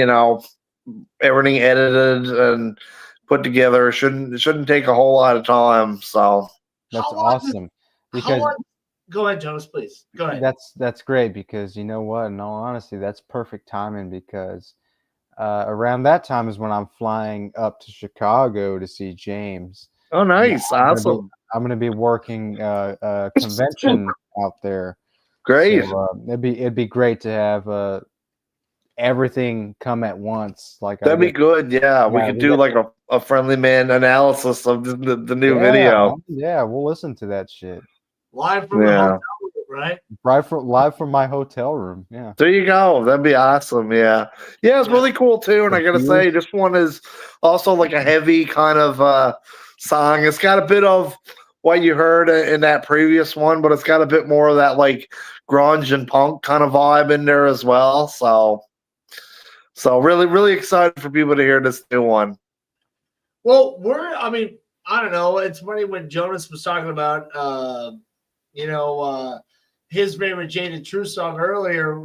everything edited and put together. It shouldn't take a whole lot of time. So That's How long awesome. How Because long? Go ahead, Jonas, please. Go ahead. that's great because you know what? In all honesty, that's perfect timing because around that time is when I'm flying up to Chicago to see James. oh, nice, awesome, I'm gonna be working a convention out there. great. So it'd be great to have everything come at once. Like I That'd be get, good. Yeah, we yeah, could we do got, like a friendly man analysis of the new yeah, video. man, yeah. We'll listen to that shit Live from the Yeah. hotel room, right? live from my hotel room. Yeah, There you go. That'd be awesome. Yeah. Yeah, it's Yeah. really cool too. And the I gotta beers. say, this one is also like a heavy kind of song. It's got a bit of what you heard in that previous one, but it's got a bit more of that like grunge and punk kind of vibe in there as well. So really, really excited for people to hear this new one. Well, I mean, I don't know. It's funny when Jonas was talking about, his favorite Jaded Truth song earlier,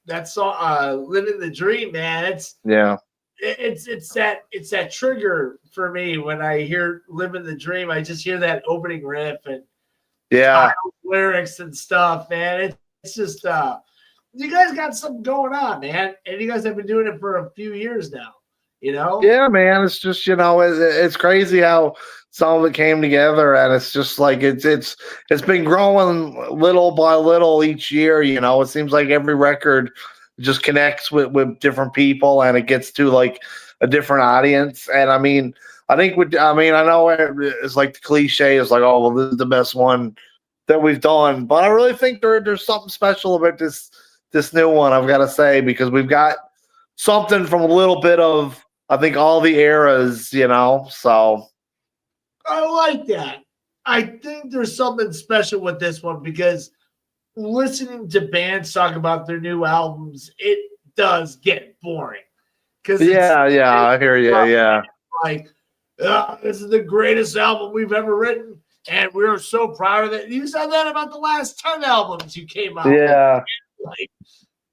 that song, Living the Dream, man. Yeah. It's that trigger for me when I hear Living the Dream. I just hear that opening riff and Yeah. lyrics and stuff, man. It's just, you guys got something going on, man. And you guys have been doing it for a few years now, Yeah, man. It's just it's crazy how some of it came together, and it's just like it's been growing little by little each year. It seems like every record just connects with different people, and it gets to like a different audience. And I know it's like the cliche is like, oh well, this is the best one that we've done, but I really think there's something special about this new one. I've got to say because we've got something from a little bit of I think all the eras, so I like that. I think there's something special with this one because listening to bands talk about their new albums, it does get boring. Because yeah, I hear you. Yeah, like, this is the greatest album we've ever written, and we're so proud of it. You said that about the last 10 albums you came out with. yeah, Like,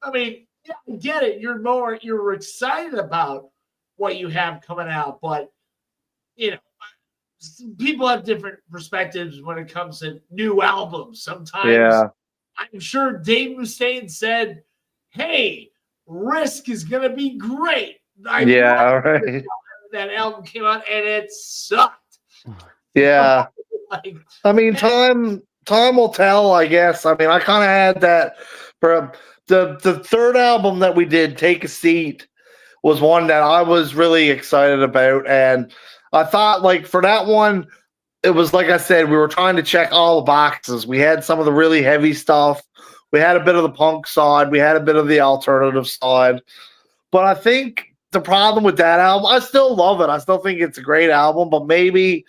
I mean, yeah, I get it. You're excited about what you have coming out, but people have different perspectives when it comes to new albums. Sometimes yeah, I'm sure Dave Mustaine said, "Hey, Risk is gonna be great." yeah, right. That album came out and it sucked. Yeah. Like, I mean, time will tell, I guess. I mean, I kind of had that for the third album that we did, Take a Seat, was one that I was really excited about, and I thought like for that one, it was like I said, we were trying to check all the boxes. We had some of the really heavy stuff. We had a bit of the punk side. We had a bit of the alternative side. But I think the problem with that album, I still love it. I still think it's a great album, but maybe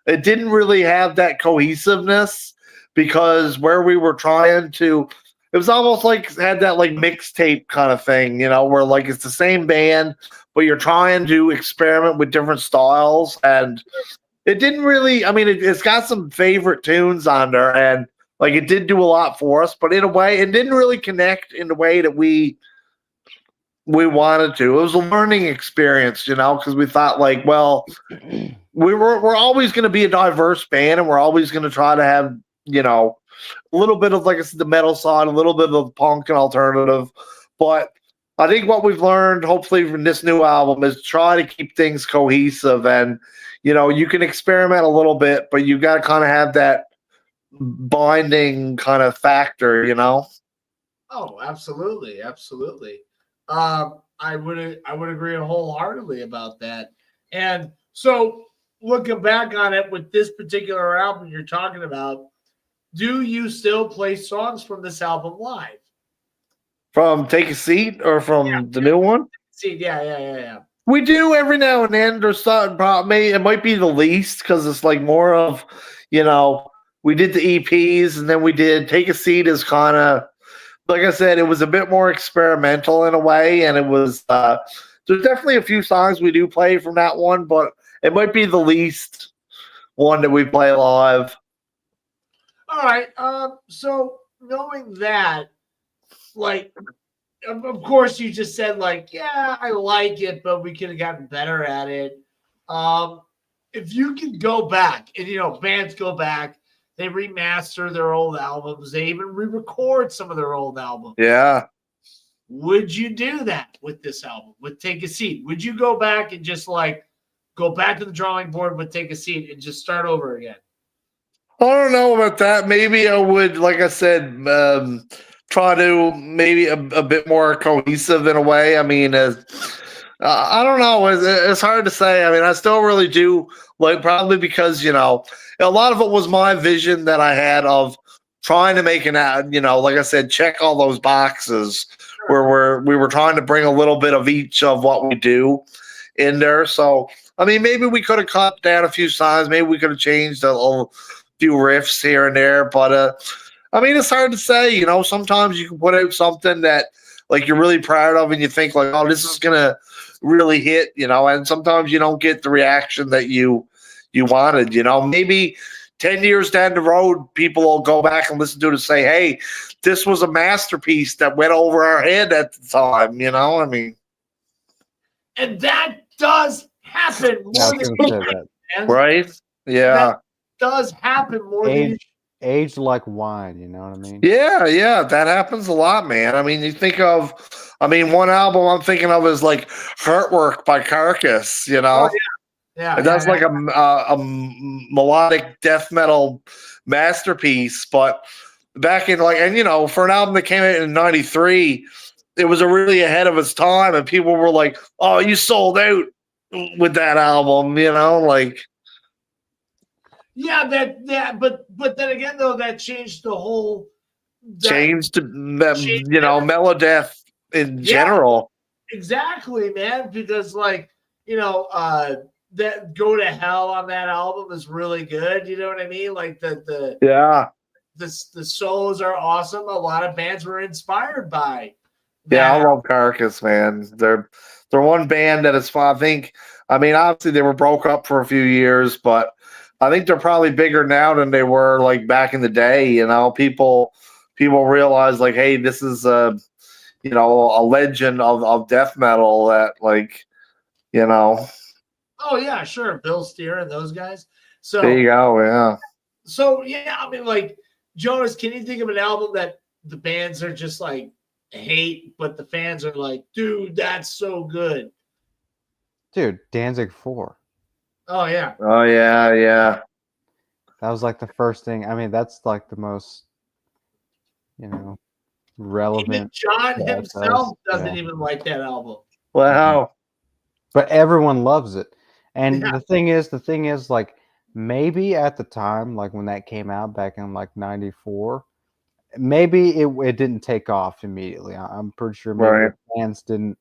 it didn't really have that cohesiveness because where we were trying to, it was almost like had that like mixtape kind of thing, where like it's the same band, but you're trying to experiment with different styles. And it didn't really, I mean, it's got some favorite tunes on there and like it did do a lot for us, but in a way, it didn't really connect in the way that we wanted to. It was a learning experience, because we thought like, well, we're always going to be a diverse band, and we're always going to try to have a little bit of like I said, the metal side, a little bit of punk and alternative. But I think what we've learned, hopefully, from this new album, is try to keep things cohesive, and you can experiment a little bit, but you got to kind of have that binding kind of factor, Oh, absolutely, absolutely. I would agree wholeheartedly about that. And so, looking back on it with this particular album you're talking about, do you still play songs from this album live? From Take a Seat or from the new one? See, yeah. We do every now and then. There's something, probably it might be the least because it's like more of, we did the EPs and then we did Take a Seat is kind of, like I said, it was a bit more experimental in a way, and it was. There's definitely a few songs we do play from that one, but it might be the least one that we play live. All right. So knowing that, like, of course, you just said like, yeah, I like it, but we could have gotten better at it. If you could go back, and bands go back, they remaster their old albums, they even re-record some of their old albums. Yeah. Would you do that with this album? With Take a Seat? Would you go back and just like go back to the drawing board with Take a Seat and just start over again? I don't know about that. Maybe I would, like I said, try to maybe a bit more cohesive in a way. I mean, I don't know. It's hard to say. I mean, I still really do like, probably because a lot of it was my vision that I had of trying to make an ad. Like I said, check all those boxes where we were trying to bring a little bit of each of what we do in there. So I mean, maybe we could have cut down a few songs. Maybe we could have changed a few riffs here and there, but I mean, it's hard to say. Sometimes you can put out something that like you're really proud of, and you think like, oh, this is gonna really hit, and sometimes you don't get the reaction that you wanted. Maybe 10 years down the road, people will go back and listen to it and say, hey, this was a masterpiece that went over our head at the time. I mean, and that does happen more than you think, man. Right? Yeah. That does happen more than age like wine, you know what I mean? Yeah, that happens a lot, man. I mean, you think of, one album I'm thinking of is like Heartwork by Carcass, Oh, yeah. That's like a melodic death metal masterpiece, but back in for an album that came out in 93, it was really ahead of its time, and people were like, oh, you sold out with that album, like. Yeah, but then again though, that changed the whole Changed Melodeath in general. Exactly, man. Because that Go to Hell on that album is really good. You know what I mean? Like the solos are awesome. A lot of bands were inspired by that. Yeah, I love Carcass, man. They're one band that is fun. Obviously they were broke up for a few years, but I think they're probably bigger now than they were like back in the day. People realize like, hey, this is a legend of death metal that Oh yeah, sure, Bill Steer and those guys. So there you go, yeah. So yeah, like Jonas, can you think of an album that the bands are just like hate, but the fans are like, dude, that's so good? Dude, Danzig 4. Oh yeah. Yeah. That was like the first thing. That's like the most, relevant. Even John himself doesn't even like that album. Wow. But everyone loves it. And the thing is, like, maybe at the time, like when that came out back in like 94, maybe it didn't take off immediately. I'm pretty sure maybe fans didn't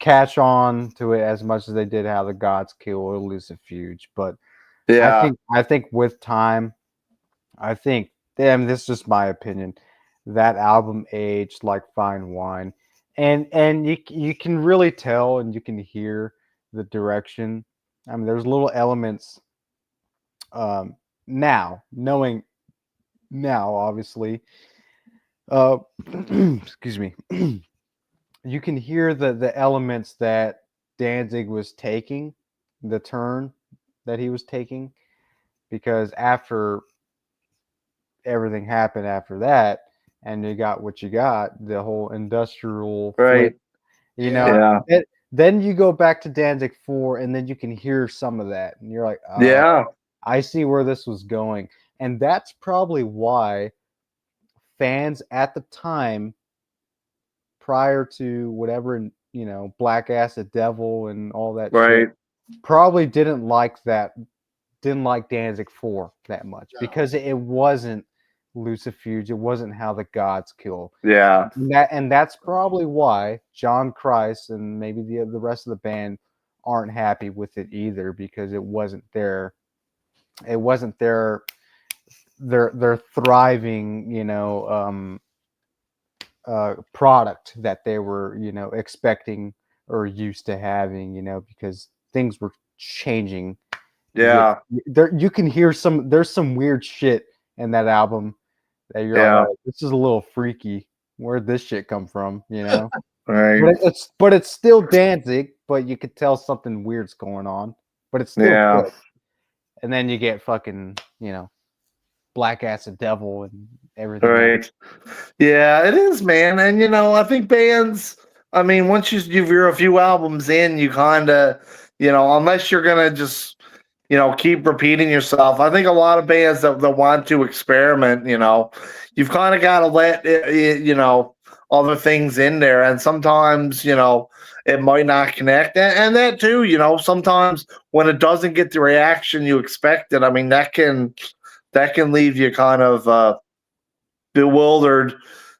catch on to it as much as they did How the Gods Kill or Lucifuge. But yeah, I think with time, this is just my opinion, that album aged like fine wine. And you can really tell and you can hear the direction. There's little elements now, knowing now, obviously. Excuse me. You can hear the elements that Danzig was taking, the turn that he was taking, because after everything happened after that, and you got what you got, the whole industrial right. Flip, then you go back to Danzig 4, and then you can hear some of that, and you're like, oh, I see where this was going. And that's probably why fans at the time, prior to whatever, Black Acid Devil and all that shit, probably didn't like Danzig 4 that much, because it wasn't Lucifuge, it wasn't How the Gods Kill. Yeah. And that's probably why John Christ and maybe the rest of the band aren't happy with it either, because it wasn't their thriving, product that they were, expecting or used to having, because things were changing. Yeah. You can hear there's some weird shit in that album that you're like, oh, this is a little freaky. where'd this shit come from? You know, Right. but it's still Danzig, but you could tell something weird's going on. But it's still Yeah. good. And then you get fucking, Black Acid Devil and everything else. Right. Yeah, it is, man. And I think bands. I mean, once you're a few albums in, you kind of, unless you're gonna just, keep repeating yourself. I think a lot of bands that want to experiment, you've kind of got to let other things in there, and sometimes, it might not connect, and that too, sometimes when it doesn't get the reaction you expected, I mean, that can leave you kind of bewildered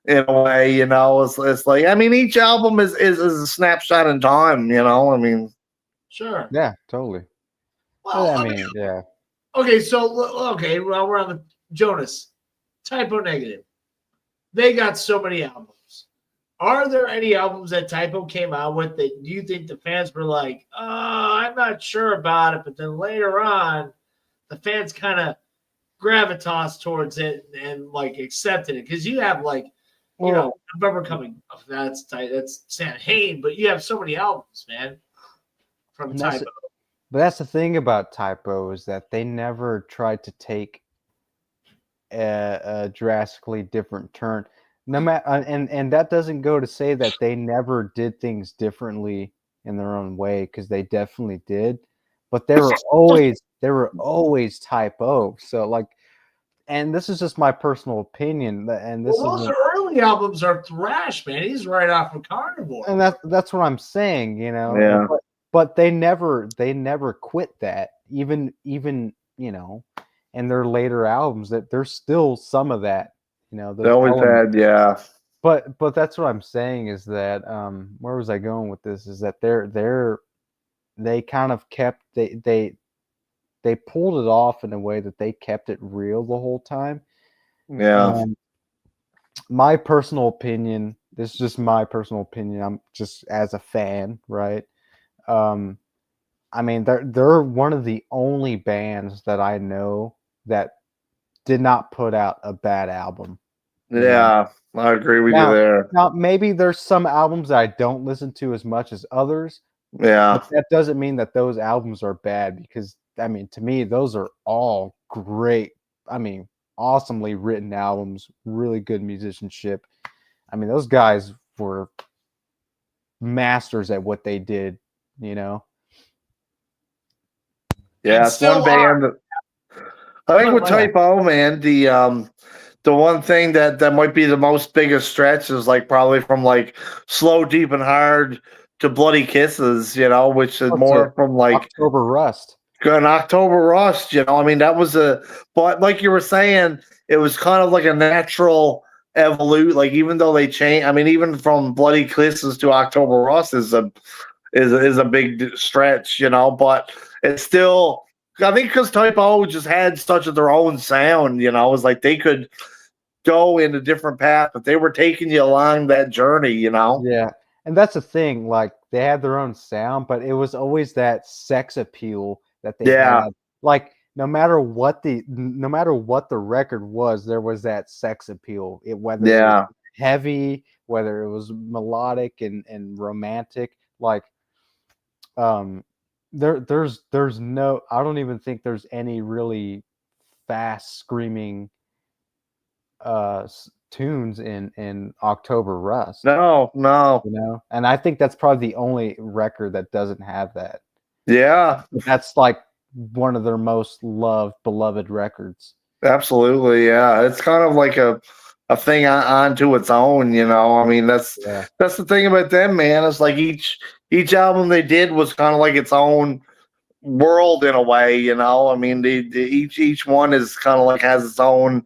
in a way. It's like, I mean, each album is a snapshot in time. I mean, Sure. Yeah, totally. Well, I mean, yeah. Okay, well, we're on the Jonas. Typo Negative. They got so many albums. Are there any albums that Typo came out with that you think the fans were like, I'm not sure about it, but then later on, the fans kind of gravitas towards it and like accepted it? Because you have like, November Coming. That's tight. That's San Hain, but you have so many albums, man, from Typo. But that's the thing about Typo is that they never tried to take a drastically different turn. No matter, and that doesn't go to say that they never did things differently in their own way, because they definitely did. But they were always Typo. So like, and this is just my personal opinion, and this Those early albums are thrash, man. He's right off of Carnivore, and that's what I'm saying, Yeah. But they never quit that, even in their later albums, that there's still some of that, They always had, yeah. But that's what I'm saying is that where was I going with this? Is that they kind of kept they pulled it off in a way that they kept it real the whole time. Yeah. My personal opinion, this is just my personal opinion. I'm just as a fan, right? I mean, they're one of the only bands that I know that did not put out a bad album. Yeah, I agree with you there. Now, maybe there's some albums that I don't listen to as much as others. Yeah. But that doesn't mean that those albums are bad, because, I mean, to me, those are all great. I mean, awesomely written albums, really good musicianship. I mean, those guys were masters at what they did, Yeah, it's one band. I think with Typo, man, the one thing that might be the most biggest stretch is like probably from like Slow, Deep, and Hard to Bloody Kisses, which is more from like October Rust. An October Rust, I mean, that was but like you were saying, it was kind of like a natural evolution. Like, even though they changed, I mean, even from Bloody Kisses to October Rust is a big stretch, but it's still, I think, because Typo just had such their own sound, it was like they could go in a different path, but they were taking you along that journey, Yeah, and that's the thing. Like, they had their own sound, but it was always that sex appeal that they had. Like, no matter what the record was, there was that sex appeal. Whether it was heavy, whether it was melodic and romantic, like there's no, I don't even think there's any really fast screaming tunes in October Rust. No. And I think that's probably the only record that doesn't have that. Yeah. That's like one of their most beloved records. Absolutely, yeah. It's kind of like a thing onto its own, I mean, that's the thing about them, man. It's like each album they did was kind of like its own world in a way, I mean, each one is kind of like has its own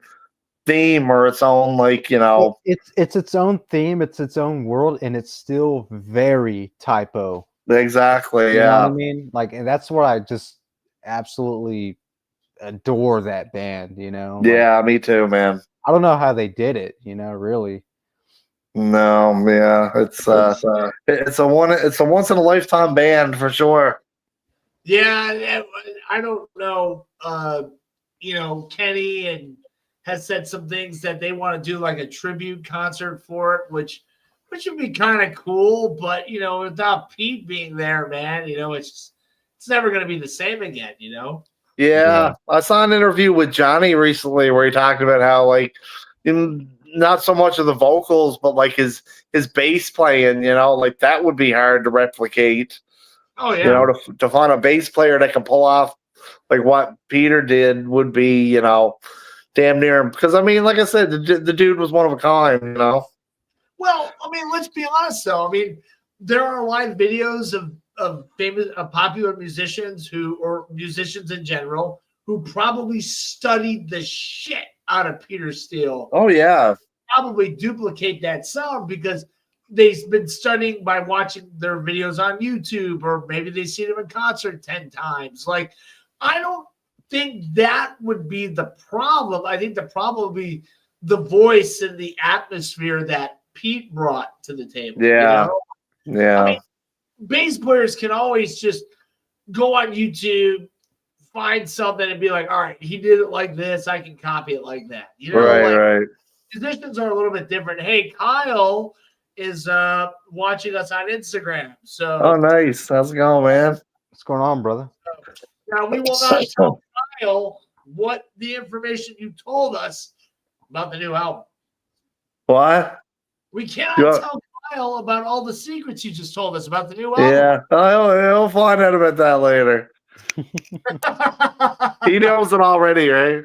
theme or its own, like, it's its own theme, it's its own world, and it's still very Typo. Exactly, you know what I mean? Like, and that's what I just absolutely adore, that band, Yeah, me too, man. I don't know how they did it, really. No, yeah, it's a once in a lifetime band for sure. Yeah, I don't know. Kenny has said some things that they want to do like a tribute concert for it, which would be kind of cool. But without Pete being there, man, it's never going to be the same again. Yeah, I saw an interview with Johnny recently where he talked about how like not so much of the vocals, but like his bass playing, like that would be hard to replicate. Oh yeah, to find a bass player that can pull off like what Peter did would be, damn near him. Because I mean, like I said, the dude was one of a kind, Well, I mean, let's be honest though. I mean, there are live videos of famous, popular musicians or musicians in general who probably studied the shit out of Peter Steele. Oh yeah, probably duplicate that sound because they've been studying by watching their videos on YouTube, or maybe they've seen him in concert 10 times. Like, I don't think that would be the problem. I think the problem would be the voice and the atmosphere that Pete brought to the table. Yeah. Yeah. I mean, bass players can always just go on YouTube, find something and be like, all right, he did it like this, I can copy it like that. Right. Musicians are a little bit different. Hey, Kyle is watching us on Instagram. So oh, nice. How's it going, man? What's going on, brother? Now we will not tell Kyle what the information you told us about the new album. What? We cannot tell Kyle about all the secrets you just told us about the new album. Yeah, he'll find out about that later. He knows it already, right?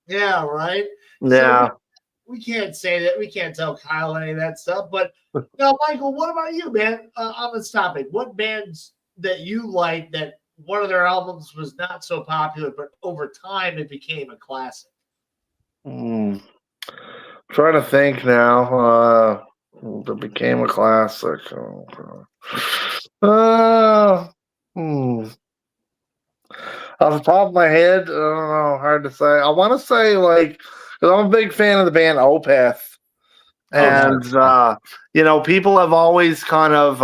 Yeah, right. Yeah. So we can't say that. We can't tell Kyle any of that stuff. But now, Michael, what about you, man? On this topic, what bands that you like that one of their albums was not so popular, but over time it became a classic? Trying to think now. That became a classic. Off the top of my head, I don't know. Hard to say. I want to say like, because I'm a big fan of the band Opeth, and people have always kind of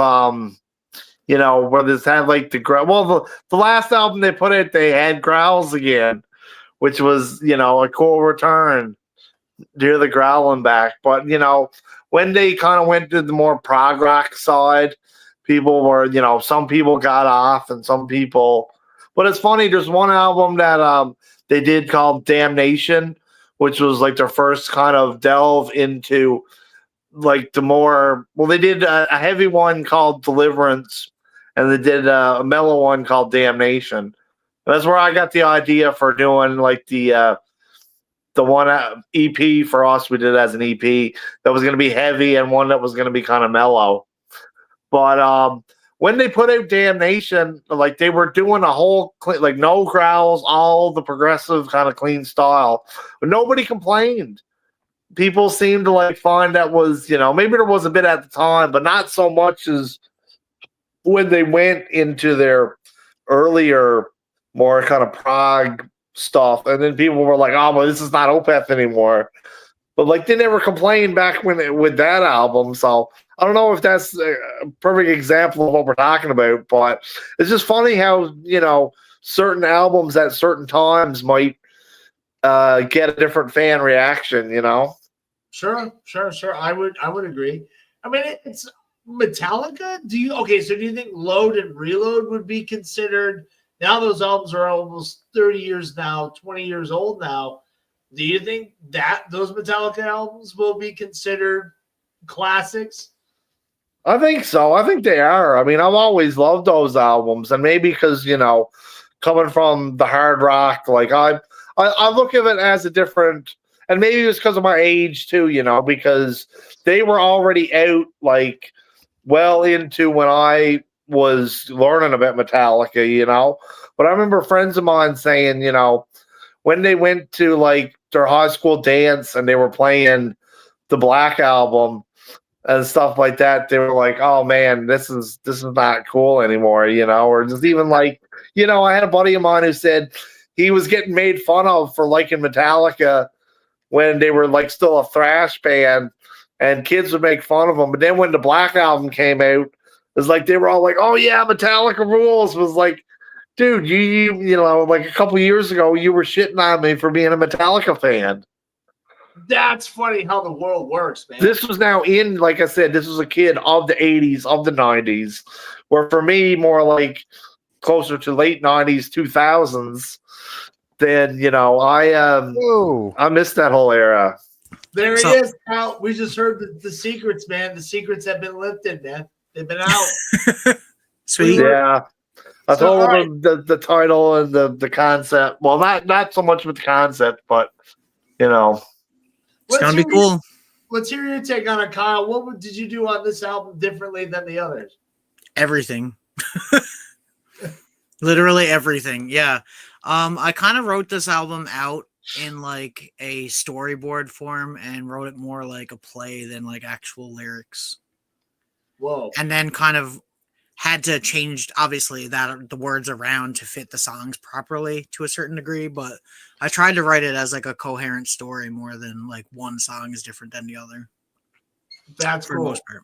where this had like the last album they put out, they had Growls again, which was a cool return to hear the growling back. But when they kind of went to the more prog rock side, people were some people got off and some people. But it's funny. There's one album that they did called Damnation, which was like their first kind of delve into like the more. Well, they did a heavy one called Deliverance, and they did a mellow one called Damnation. That's where I got the idea for doing like the one EP for us. We did it as an EP that was going to be heavy and one that was going to be kind of mellow. But when they put out Damnation, like they were doing a whole like no growls, all the progressive kind of clean style. But nobody complained. People seemed to like find that was, maybe there was a bit at the time, but not so much as when they went into their earlier, more kind of prog stuff. And then people were like, oh, well, this is not Opeth anymore. But like they never complained back with that album. So I don't know if that's a perfect example of what we're talking about, but it's just funny how, certain albums at certain times might get a different fan reaction, Sure. I would agree. I mean, it's Metallica. Do you think Load and Reload would be considered? Now those albums are almost 30 years now, 20 years old now. Do you think that those Metallica albums will be considered classics? I think so. I think they are. I mean, I've always loved those albums, and maybe because coming from the hard rock, like I look at it as a different, and maybe it's because of my age too, because they were already out like well into when I was learning about Metallica, But I remember friends of mine saying, when they went to like their high school dance and they were playing the Black Album and stuff like that, they were like, oh man, this is not cool anymore, or just even like, I had a buddy of mine who said he was getting made fun of for liking Metallica when they were like still a thrash band and kids would make fun of them. But then when the Black Album came out, it was like they were all like, oh yeah, Metallica rules. Was like, dude, you like a couple years ago, you were shitting on me for being a Metallica fan. That's funny how the world works, man. This was now in, like I said, this was a kid of the 80s, of the 90s, where for me, more like closer to late 90s, 2000s, then, I missed that whole era. There he is, Al. We just heard the secrets, man. The secrets have been lifted, man. They've been out. Sweet. Yeah. I told him the title and the concept. Well, not so much with the concept, but, It's going to be cool. Let's hear your take on it, Kyle. What did you do on this album differently than the others? Everything. Literally everything. Yeah. I kind of wrote this album out in like a storyboard form and wrote it more like a play than like actual lyrics. Whoa. And then kind of had to change, obviously, the words around to fit the songs properly to a certain degree, but I tried to write it as like a coherent story more than like one song is different than the other. That's for cool. the most part.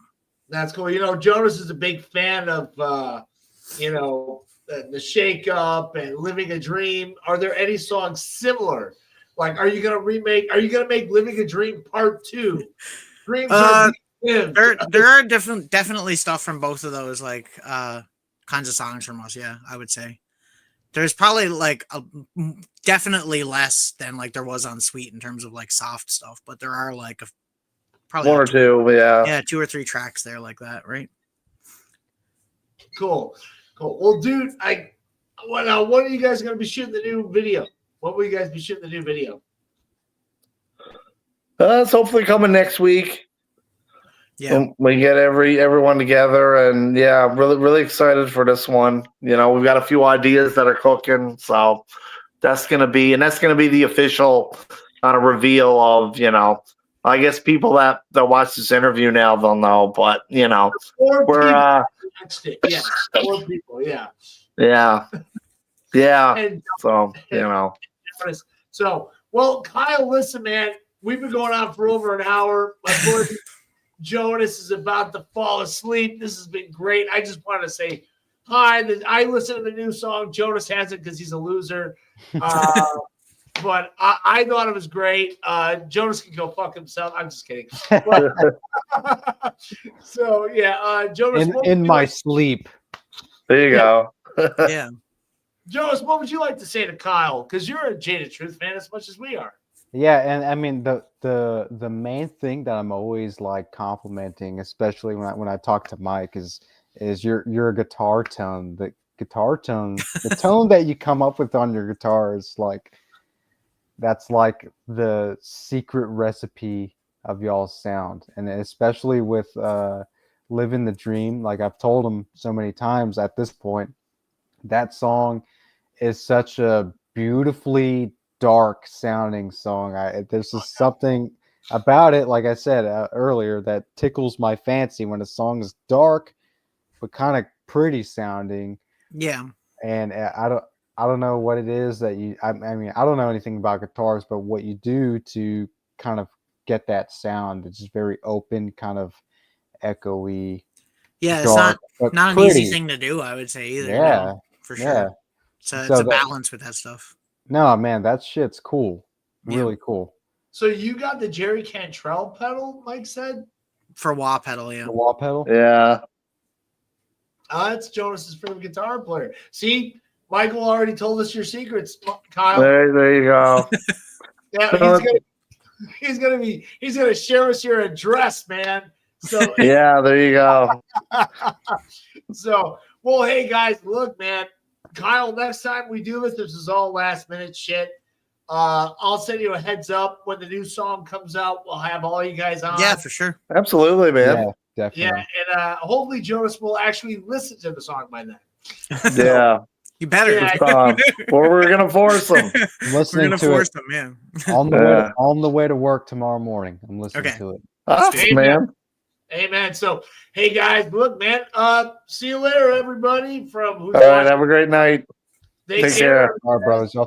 That's cool. Jonas is a big fan of, the Shake Up and Living a Dream. Are there any songs similar? Like, are you going to make Living a Dream Part 2? Dreams are there are definitely stuff from both of those like kinds of songs from us. Yeah, I would say there's probably like definitely less than like there was on Sweet in terms of like soft stuff, but there are like probably one or two. Yeah, 2 or 3 tracks there like that, right? Cool. Well, dude, when are you guys going to be shooting the new video? When will you guys be shooting the new video? It's hopefully coming next week. Yeah, we get everyone together, and yeah, I'm really excited for this one. We've got a few ideas that are cooking, so that's gonna be the official kind of reveal of I guess people that watch this interview now they'll know, but we're 4 people, yeah. And, so So, well, Kyle, listen, man, we've been going on for over an hour. My boy Jonas is about to fall asleep. This has been great. I just want to say hi. I listened to the new song. Jonas hasn't because he's a loser. But I thought it was great. Jonas can go fuck himself. I'm just kidding. So, yeah, Jonas. In my sleep. There you go. Yeah. Jonas, what would you like to say to Kyle? Because you're a Jaded Truth fan as much as we are. Yeah, and I mean the main thing that I'm always like complimenting, especially when I talk to Mike, is your guitar tone. The guitar tone, the tone that you come up with on your guitar is like that's like the secret recipe of y'all's sound, and especially with Living the Dream. Like I've told him so many times at this point, that song is such a beautifully dark sounding song. There's just something about it, like I said earlier, that tickles my fancy when a song is dark but kind of pretty sounding. Yeah. And I don't know what it is that I mean I don't know anything about guitars, but what you do to kind of get that sound, it's just very open, kind of echoey. Yeah, dark, it's not an easy thing to do, I would say either. Yeah, for sure. Yeah. So it's a balance with that stuff. No, man, that shit's cool. Yeah. Really cool. So you got the Jerry Cantrell pedal, Mike said? For wah pedal, yeah. The wah pedal? Yeah. That's Jonas's favorite guitar player. See, Michael already told us your secrets, Kyle. There you go. Yeah, he's gonna share us your address, man. So yeah, there you go. So, well, hey guys, look, man. Kyle, next time we do this is all last minute shit. I'll send you a heads up when the new song comes out. We'll have all you guys on. Yeah, for sure. Absolutely, man. Yeah, definitely. Yeah, and hopefully Jonas will actually listen to the song by then. Yeah. You better. Yeah. Or we're gonna force them. Listening We're gonna to force it them, yeah. on the way to work tomorrow morning. I'm listening to it. Awesome, man. Amen. So, hey guys, look, man. See you later, everybody. From all right, have a great night. Take care. All right, brothers. Y'all